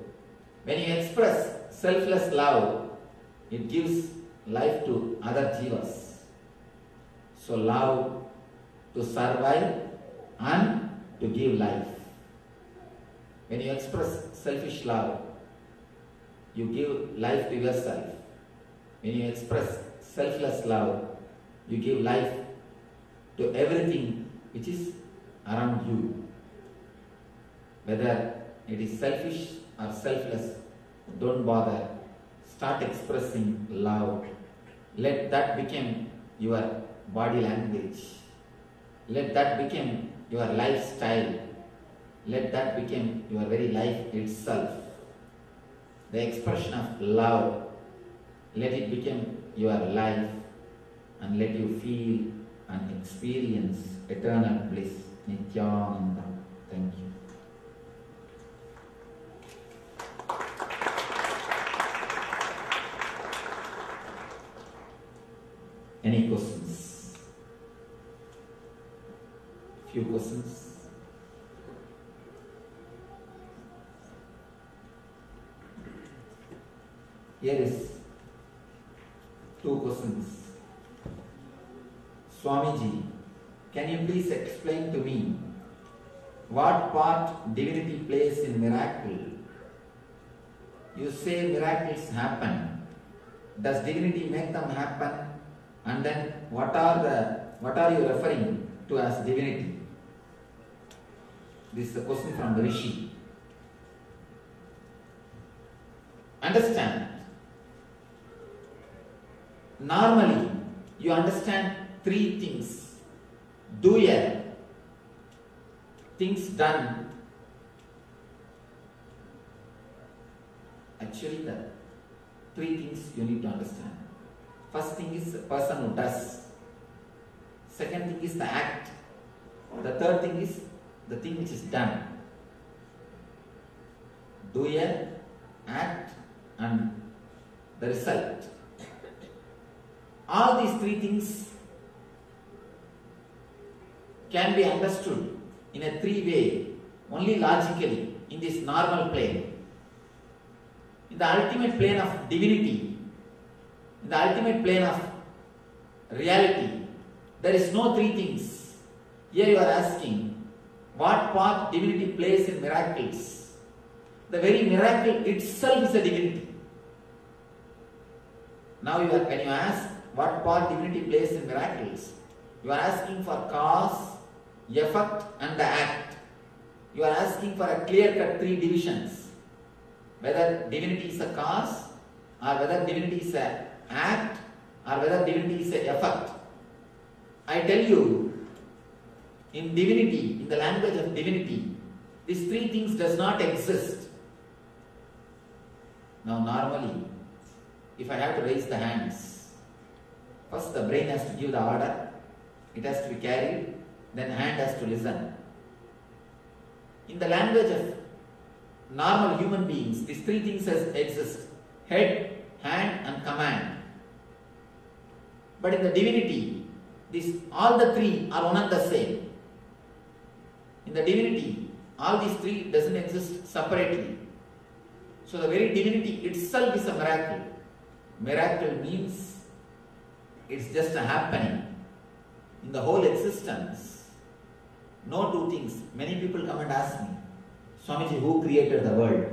when you express selfless love, it gives life to other jivas. So, love to survive and to give life. When you express selfish love, you give life to yourself. When you express selfless love, you give life to everything which is around you. Whether it is selfish or selfless, don't bother. Start expressing love. Let that become your body language. Let that become your lifestyle. Let that become your very life itself. The expression of love, let it become your life and let you feel and experience eternal bliss. Nithyananda. Thank you. Any questions? Few questions? Here is 2 questions. Swamiji, can you please explain to me what part divinity plays in miracle? You say miracles happen. Does divinity make them happen? And then what are you referring to as divinity? This is a question from the Rishi. Understand. Normally, you understand 3 things. Doer, things done. Actually, the 3 things you need to understand. First thing is the person who does. Second thing is the act. The third thing is the thing which is done. Doer, act, and the result. All these 3 things can be understood in a 3-way, only logically, in this normal plane. In the ultimate plane of divinity, in the ultimate plane of reality, there is no 3 things. Here you are asking, what part divinity plays in miracles? The very miracle itself is a divinity. Now when you ask what part divinity plays in miracles, you are asking for cause, effect and the act. You are asking for a clear-cut 3 divisions. Whether divinity is a cause, or whether divinity is an act, or whether divinity is an effect. I tell you, in divinity, in the language of divinity, these 3 things does not exist. Now normally, if I have to raise the hands, first the brain has to give the order, it has to be carried, then hand has to listen. In the language of normal human beings, these three things exist: head, hand and command. But in the divinity, all the three are one and the same. In the divinity, all these three doesn't exist separately. So the very divinity itself is a miracle. Miracle means it's just a happening. In the whole existence, no two things. Many people come and ask me, Swamiji, who created the world?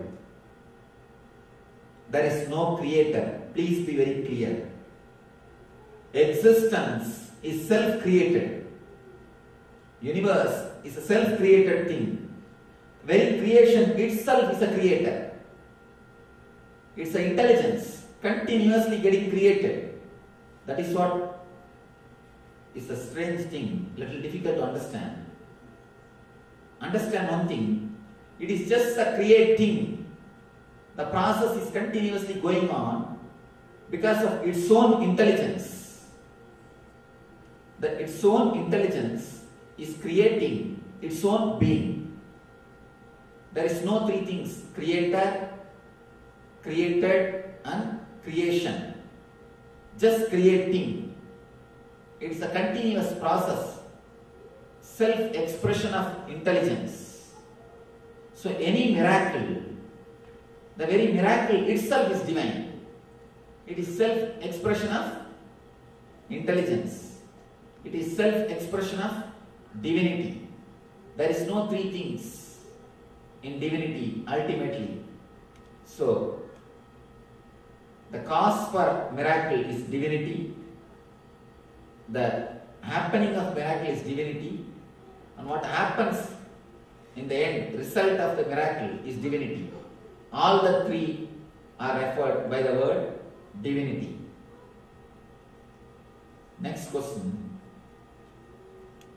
There is no creator. Please be very clear. Existence is self-created. Universe is a self-created thing. Very creation itself is a creator. It's an intelligence continuously getting created. That is what is a strange thing, little difficult to understand. Understand one thing, it is just a creating. The process is continuously going on because of its own intelligence. Its own intelligence is creating its own being. There is no three things: creator, created and creation. Just creating. It's a continuous process. Self-expression of intelligence. So any miracle, the very miracle itself is divine. It is self-expression of intelligence. It is self-expression of divinity. There is no three things in divinity ultimately. So the cause for miracle is divinity. The happening of miracle is divinity. And what happens in the end, result of the miracle, is divinity. All the three are referred by the word divinity. Next question.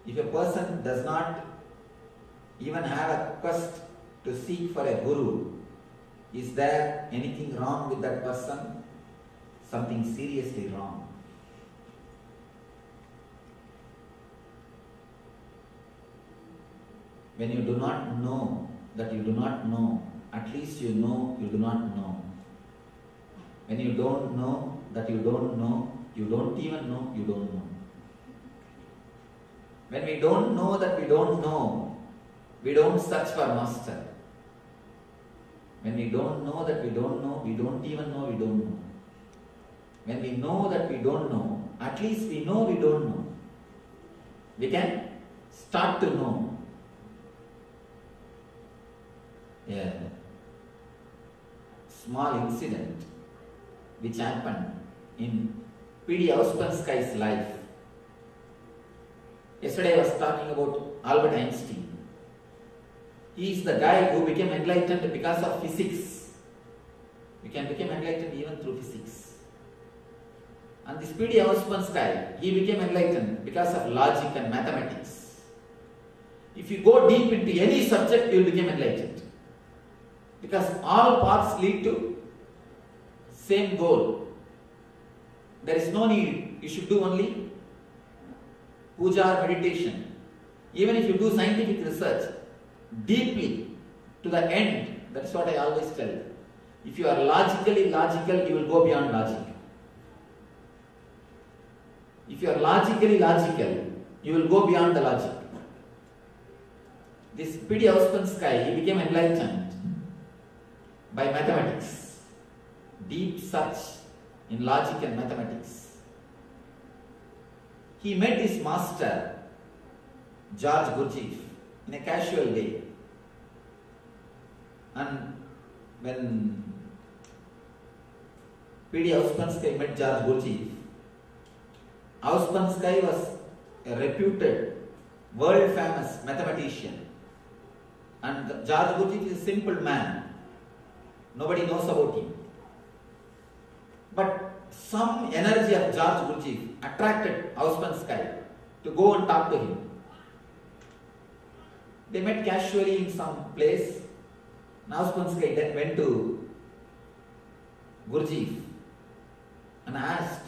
If a person does not even have a quest to seek for a guru, is there anything wrong with that person? Something seriously wrong. When you do not know that you do not know, at least you know you do not know. When you don't know that you don't know, you don't even know you don't know. When we don't know that we don't know, we don't search for master. When we don't know that we don't know, we don't even know we don't know. When we know that we don't know, at least we know we don't know. We can start to know. A small incident which happened in P.D. Auspenskai's life. Yesterday I was talking about Albert Einstein. He is the guy who became enlightened because of physics. You can become enlightened even through physics. And this P.D. Auspenskai, he became enlightened because of logic and mathematics. If you go deep into any subject, you will become enlightened. Because all paths lead to same goal. There is no need. You should do only puja or meditation. Even if you do scientific research, deeply to the end, that's what I always tell. If you are logically logical, you will go beyond logic. If you are logically logical, you will go beyond the logic. This P.D. Auspenskai, he became enlightened by mathematics. Deep search in logic and mathematics. He met his master, George Gurdjieff, in a casual way. And when P.D. Auspenskai met George Gurdjieff, Auspenskai was a reputed, world-famous mathematician. And George Gurdjieff is a simple man. Nobody knows about him. But some energy of George Gurdjieff attracted Auspenskai to go and talk to him. They met casually in some place. Auspenskai then went to Gurdjieff and asked,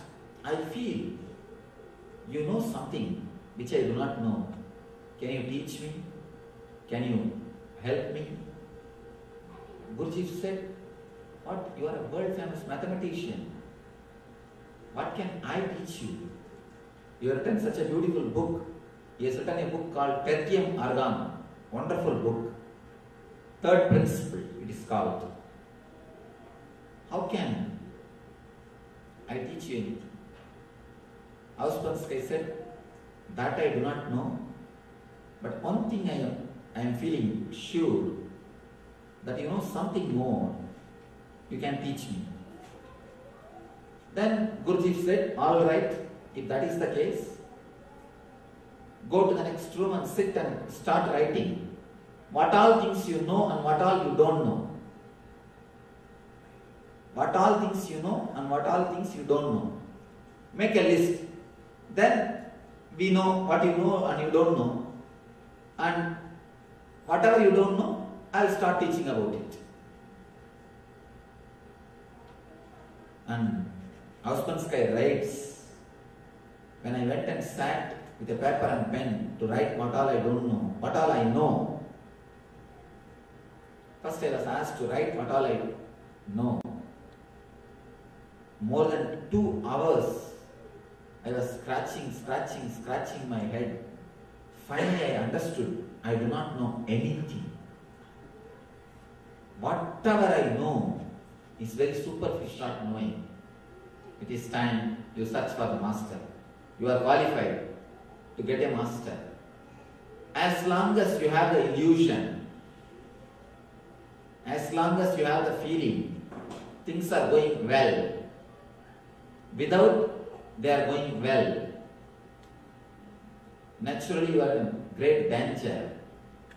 I feel you know something which I do not know. Can you teach me? Can you help me? Guruji said, what? You are a world famous mathematician. What can I teach you? You have written such a beautiful book. He has written a book called Tertium Organum. Wonderful book. Third principle, it is called. How can I teach you anything? Auspansky said, that I do not know. But one thing I am feeling sure, that you know something more. You can teach me. Then Guruji said, all right, if that is the case, go to the next room and sit and start writing what all things you know and what all you don't know. What all things you know and what all things you don't know. Make a list. Then we know what you know and you don't know. And whatever you don't know, I'll start teaching about it. And Auspansky writes, when I went and sat with a paper and pen to write what all I don't know, what all I know. First I was asked to write what all I know. More than 2 hours I was scratching my head. Finally I understood, I do not know anything. Whatever I know is very superficial knowing. It is time you search for the master. You are qualified to get a master. As long as you have the illusion, as long as you have the feeling, things are going well. Without they are going well, naturally you are in great danger.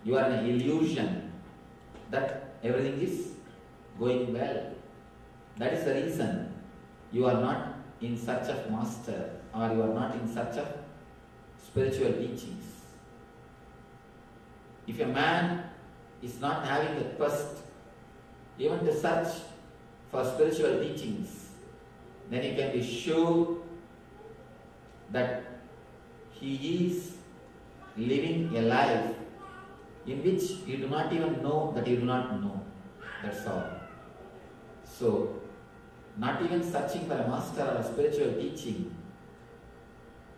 You are in an illusion that everything is going well. That is the reason you are not in search of master, or you are not in search of spiritual teachings. If a man is not having a quest even to search for spiritual teachings, then you can be sure that he is living a life in which you do not even know that you do not know. That's all. So, not even searching for a master or a spiritual teaching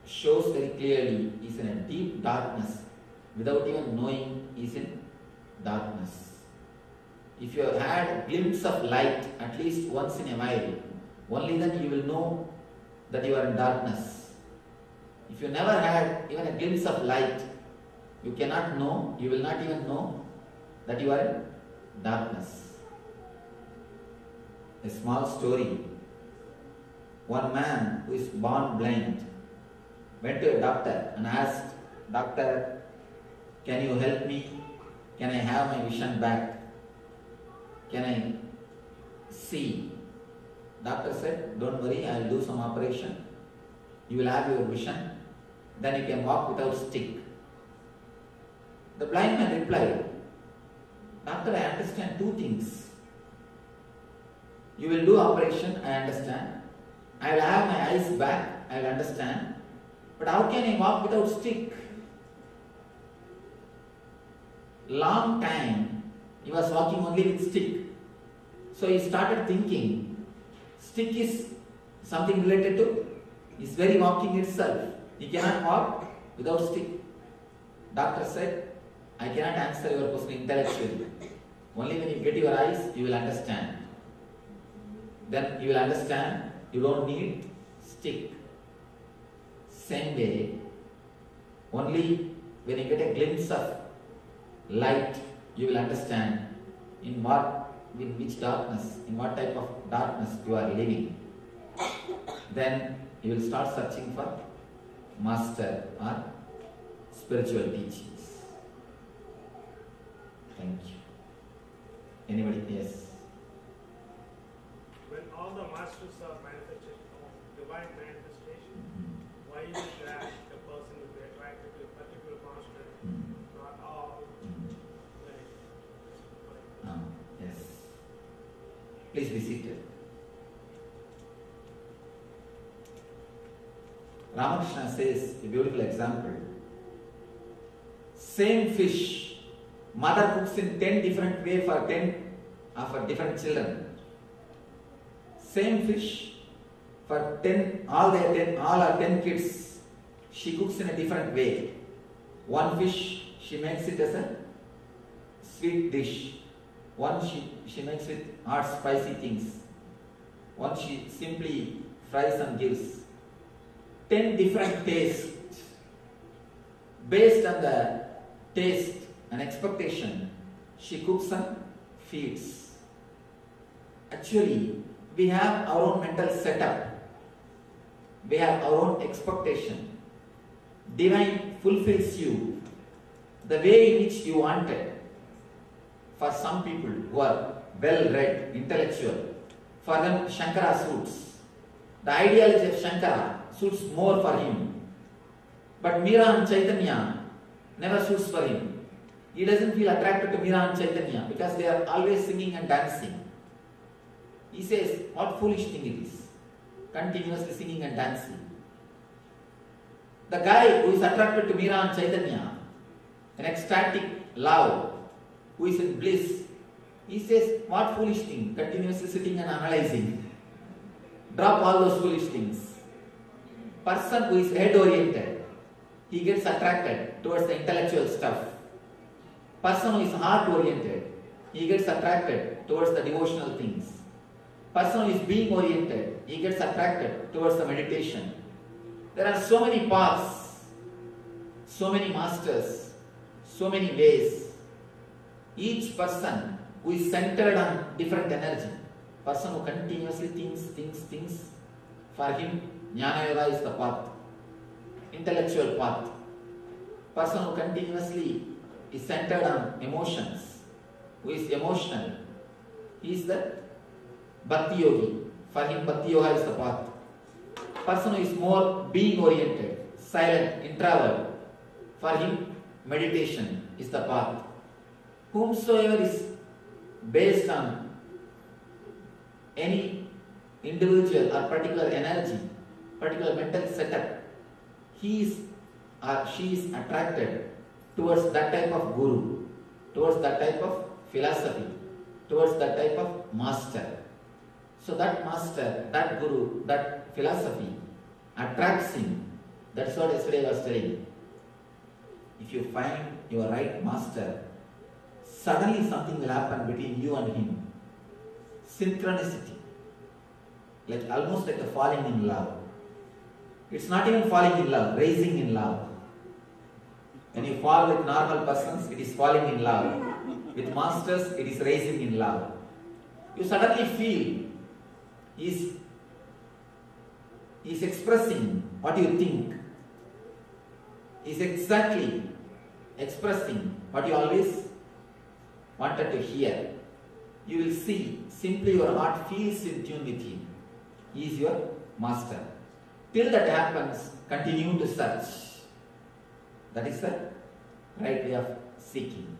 shows very clearly he is in a deep darkness without even knowing he is in darkness. If you have had a glimpse of light at least once in a while, only then you will know that you are in darkness. If you never had even a glimpse of light, you cannot know, you will not even know that you are in darkness. A small story. One man who is born blind went to a doctor and asked, "Doctor, can you help me? Can I have my vision back? Can I see?" Doctor said, "Don't worry, I will do some operation. You will have your vision. Then you can walk without stick." The blind man replied, "Doctor, I understand 2 things. You will do operation, I understand. I will have my eyes back, I will understand. But how can I walk without stick?" Long time he was walking only with stick. So he started thinking, stick is something related to his very walking itself. He cannot walk without stick. Doctor said, "I cannot answer your question intellectually. Only when you get your eyes, you will understand. Then you will understand you don't need stick." Same way, only when you get a glimpse of light, you will understand in which darkness, in what type of darkness you are living. Then you will start searching for master or spiritual teachings. Thank you. Anybody? Yes. When all the masters are manifested from divine manifestation, why is it that the person will be attracted to a particular master, not all? Yes. Please be seated. Ramakrishna says a beautiful example. Same fish, mother cooks in 10 different ways for 10 of her different children. Same fish for 10, all our 10 kids, she cooks in a different way. One fish, she makes it as a sweet dish. One she makes with hot spicy things. One she simply fries and gives. 10 different tastes. Based on the taste and expectation, she cooks and feeds. Actually, we have our own mental setup. We have our own expectation. Divine fulfills you the way in which you want it. For some people who are well-read, intellectual, for them Shankara suits. The ideology of Shankara suits more for him. But Meera and Chaitanya never suits for him. He doesn't feel attracted to Meera and Chaitanya because they are always singing and dancing. He says, what foolish thing it is, continuously singing and dancing. The guy who is attracted to Meera and Chaitanya, an ecstatic love, who is in bliss, he says, what foolish thing, continuously sitting and analyzing. Drop all those foolish things. Person who is head-oriented, he gets attracted towards the intellectual stuff. Person who is heart-oriented, he gets attracted towards the devotional things. Person who is being-oriented, he gets attracted towards the meditation. There are so many paths, so many masters, so many ways. Each person who is centered on different energy, person who continuously thinks, for him, Jnana Yoga is the path, intellectual path. Person who continuously is centered on emotions, who is emotional, he is the Bhakti Yogi. For him, Bhakti Yoga is the path. Person who is more being oriented, silent, introvert, for him, meditation is the path. Whomsoever is based on any individual or particular energy, particular mental setup, he is or she is attracted towards that type of guru, towards that type of philosophy, towards that type of master. So that master, that guru, that philosophy attracts him. That's what yesterday I was telling. If you find your right master, suddenly something will happen between you and him. Synchronicity. Like almost like a falling in love. It's not even falling in love, raising in love. When you fall with normal persons, it is falling in love. With masters, it is raising in love. You suddenly feel he is expressing what you think. He is exactly expressing what you always wanted to hear. You will see, simply your heart feels in tune with him. He is your master. Till that happens, continue to search. That is the right way of seeking.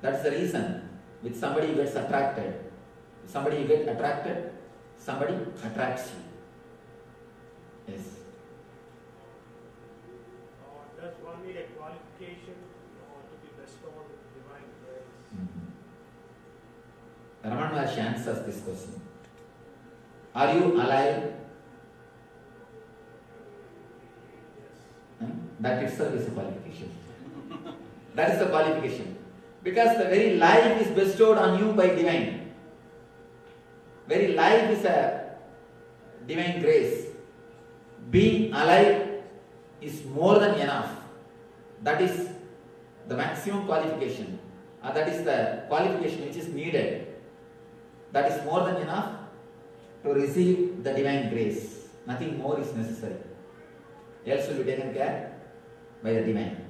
That's the reason with somebody you get attracted. Somebody you get attracted, somebody attracts you. Yes. Does one need a qualification to be bestowed with divine grace? Raman Maharshi answers this question. Are you alive? Yes. That itself is a qualification. That is the qualification. Because the very life is bestowed on you by divine. Very life is a divine grace. Being alive is more than enough. That is the maximum qualification. That is the qualification which is needed. That is more than enough to receive the divine grace. Nothing more is necessary. Else will be taken care by the divine.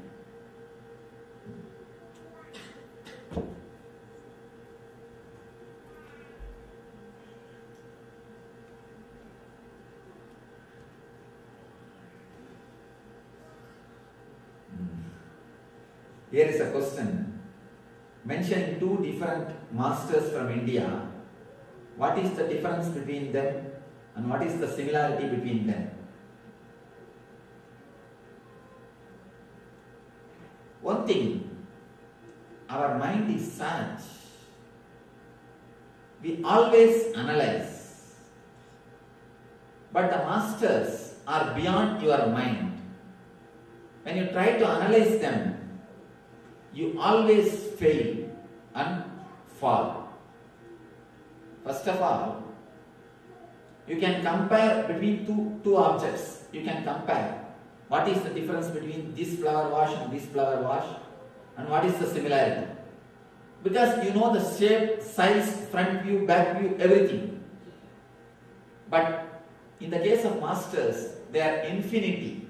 Here is a question. Mention two different masters from India. What is the difference between them and what is the similarity between them? One thing, our mind is such, we always analyze. But the masters are beyond your mind. When you try to analyze them, you always fail and fall. First of all, you can compare between two objects. You can compare what is the difference between this flower wash and this flower wash, and what is the similarity. Because you know the shape, size, front view, back view, everything. But in the case of masters, they are infinity.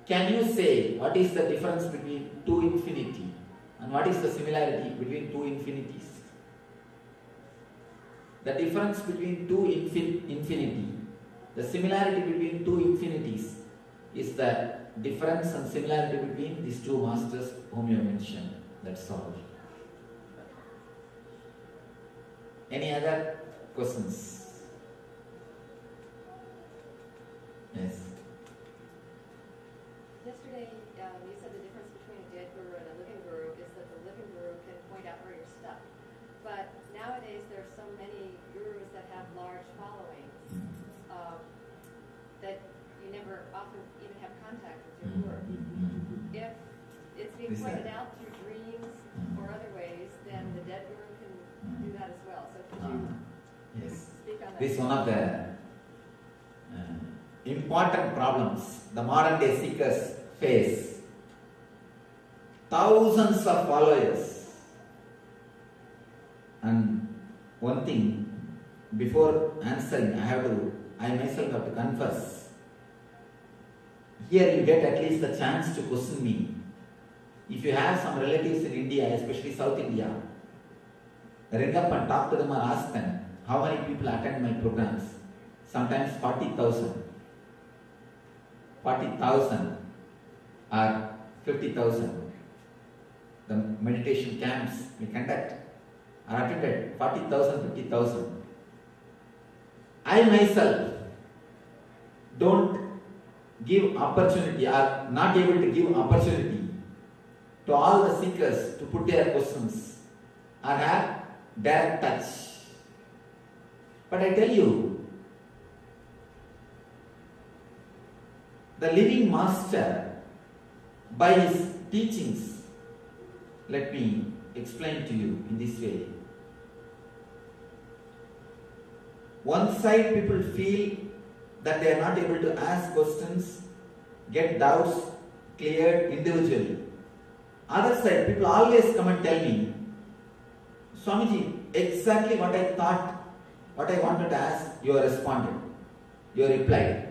Can you say what is the difference between two infinity and what is the similarity between two infinities? The difference between two infinity, the similarity between two infinities is the difference and similarity between these two masters whom you mentioned. That's all. Any other questions? Yes. Yesterday, you said the difference between a dead guru and a living guru is that the living guru can point out where you're stuck. But nowadays, there are so many gurus that have large followings that you never often even have contact with your guru. If it's being pointed out through dreams or other ways, then the dead guru can do that as well. So could you speak on that? This is one of the important problems the modern day seekers face. Thousands of followers. And one thing, before answering, I myself have to confess. Here you get at least the chance to question me. If you have some relatives in India, especially South India, ring up and talk to them or ask them how many people attend my programs. Sometimes 40,000. 40,000 or 50,000. The meditation camps we conduct are attended 40,000, 50,000. I myself don't give opportunity or not able to give opportunity to all the seekers to put their questions or have direct touch. But I tell you, the living master, by his teachings, let me explain to you in this way. One side, people feel that they are not able to ask questions, get doubts cleared individually. Other side, people always come and tell me, Swamiji, exactly what I thought, what I wanted to ask, you have responded, you have replied.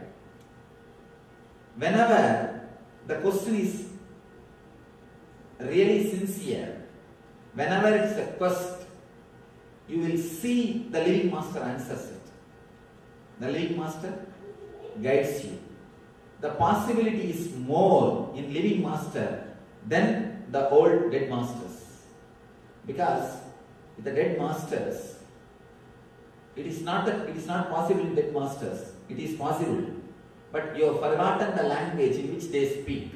Whenever the question is really sincere, whenever it's a quest, you will see the living master answers it. The living master guides you. The possibility is more in living master than the old dead masters. Because with the dead masters, it is not possible in dead masters. It is possible. But you have forgotten the language in which they speak.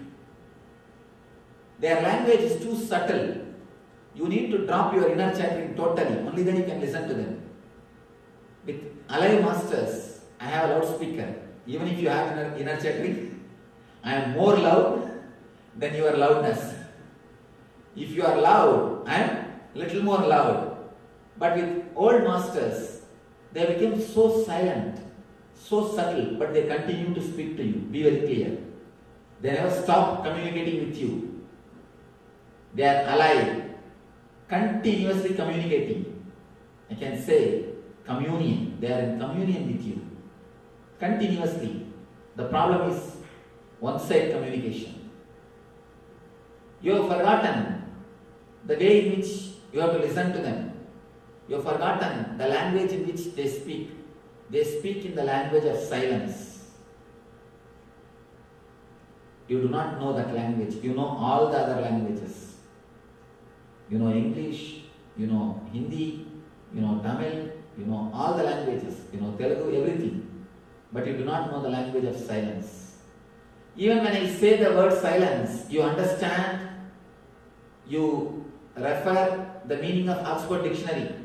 Their language is too subtle. You need to drop your inner chattering totally. Only then you can listen to them. With alive masters, I have a loudspeaker. Even if you have inner chattering, I am more loud than your loudness. If you are loud, I am little more loud. But with old masters, they became so silent, so subtle, but they continue to speak to you. Be very clear. They never stop communicating with you. They are alive, continuously communicating. I can say communion. They are in communion with you. Continuously. The problem is one-side communication. You have forgotten the way in which you have to listen to them. You have forgotten the language in which they speak. They speak in the language of silence. You do not know that language. You know all the other languages. You know English, you know Hindi, you know Tamil, you know all the languages, you know Telugu, everything. But you do not know the language of silence. Even when I say the word silence, you understand you refer the meaning of Oxford Dictionary.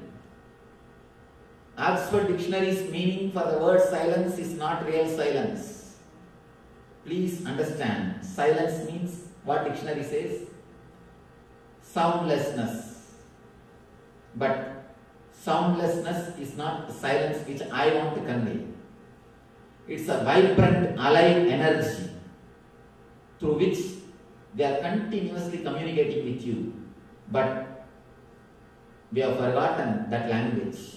Oxford Dictionary's meaning for the word silence is not real silence. Please understand, silence means what dictionary says? Soundlessness. But soundlessness is not the silence which I want to convey. It's a vibrant, alive energy through which they are continuously communicating with you. But we have forgotten that language.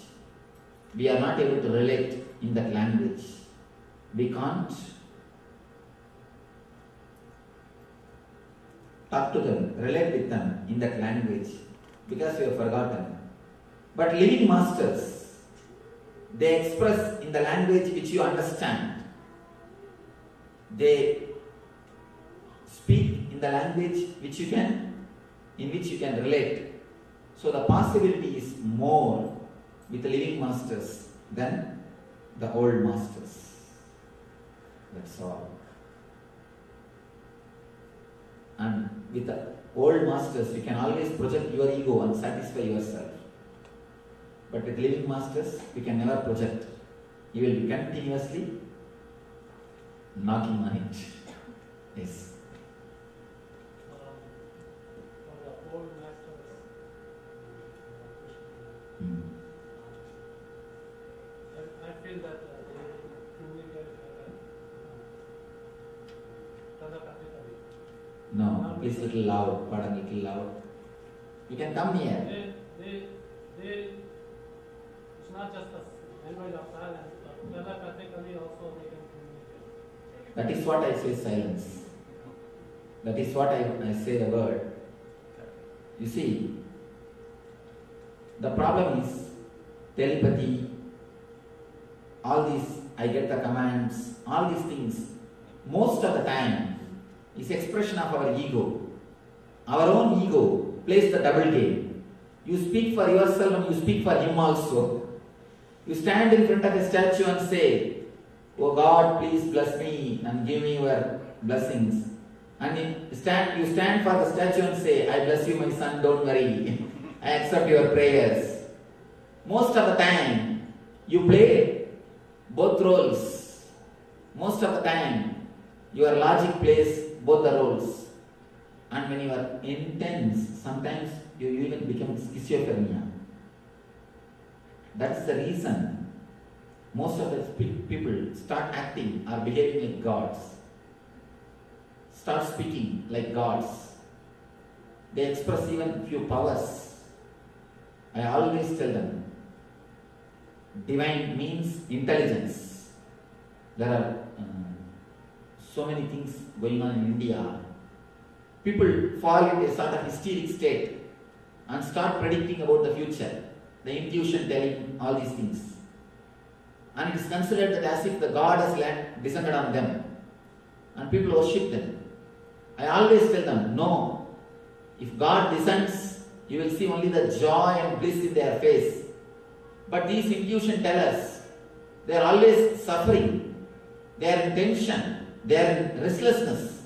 We are not able to relate in that language. We can't talk to them, relate with them in that language because we have forgotten. But living masters, they express in the language which you understand. They speak in the language in which you can relate. So the possibility is more with the living masters than the old masters. That's all. And with the old masters, you can always project your ego and satisfy yourself. But with living masters, you can never project. You will be continuously knocking on it. Yes. For the old masters, I feel that they communicate telepathically. No, please little loud. Pardon, little loud. You can come here. It's not just a language of silence, but telepathically also they can communicate. That is what I say silence. That is what I say the word. You see, the problem is telepathy, all these, I get the commands, all these things, most of the time is expression of our ego. Our own ego plays the double game. You speak for yourself and you speak for him also. You stand in front of a statue and say, "Oh God, please bless me and give me your blessings." And you stand for the statue and say, "I bless you, my son, don't worry. I accept your prayers." Most of the time, you play both roles. Most of the time, your logic plays both the roles. And when you are intense, sometimes you even become schizophrenia. That's the reason most of the people start acting or behaving like gods. Start speaking like gods. They express even few powers. I always tell them, divine means intelligence. There are so many things going on in India. People fall into a sort of hysteric state and start predicting about the future. The intuition telling all these things. And it is considered that as if the God has descended on them. And people worship them. I always tell them, no. If God descends, you will see only the joy and bliss in their face. But these intuition tellers, they are always suffering. They are in tension. They are in restlessness.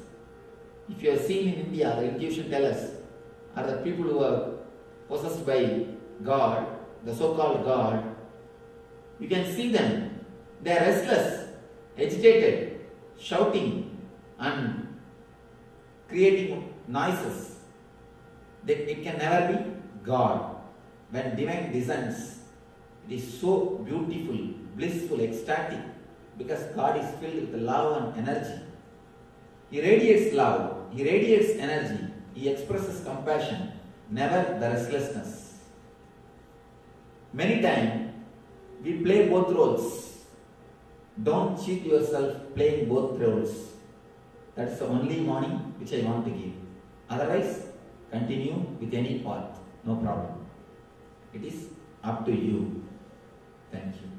If you have seen in India, the intuition tellers are the people who are possessed by God, the so-called God. You can see them. They are restless, agitated, shouting and creating noises. It can never be God. When divine descends, it is so beautiful, blissful, ecstatic, because God is filled with love and energy. He radiates love, He radiates energy, He expresses compassion, never the restlessness. Many times, we play both roles. Don't cheat yourself playing both roles. That's the only warning which I want to give. Otherwise, continue with any path, no problem. It is up to you. Thank you.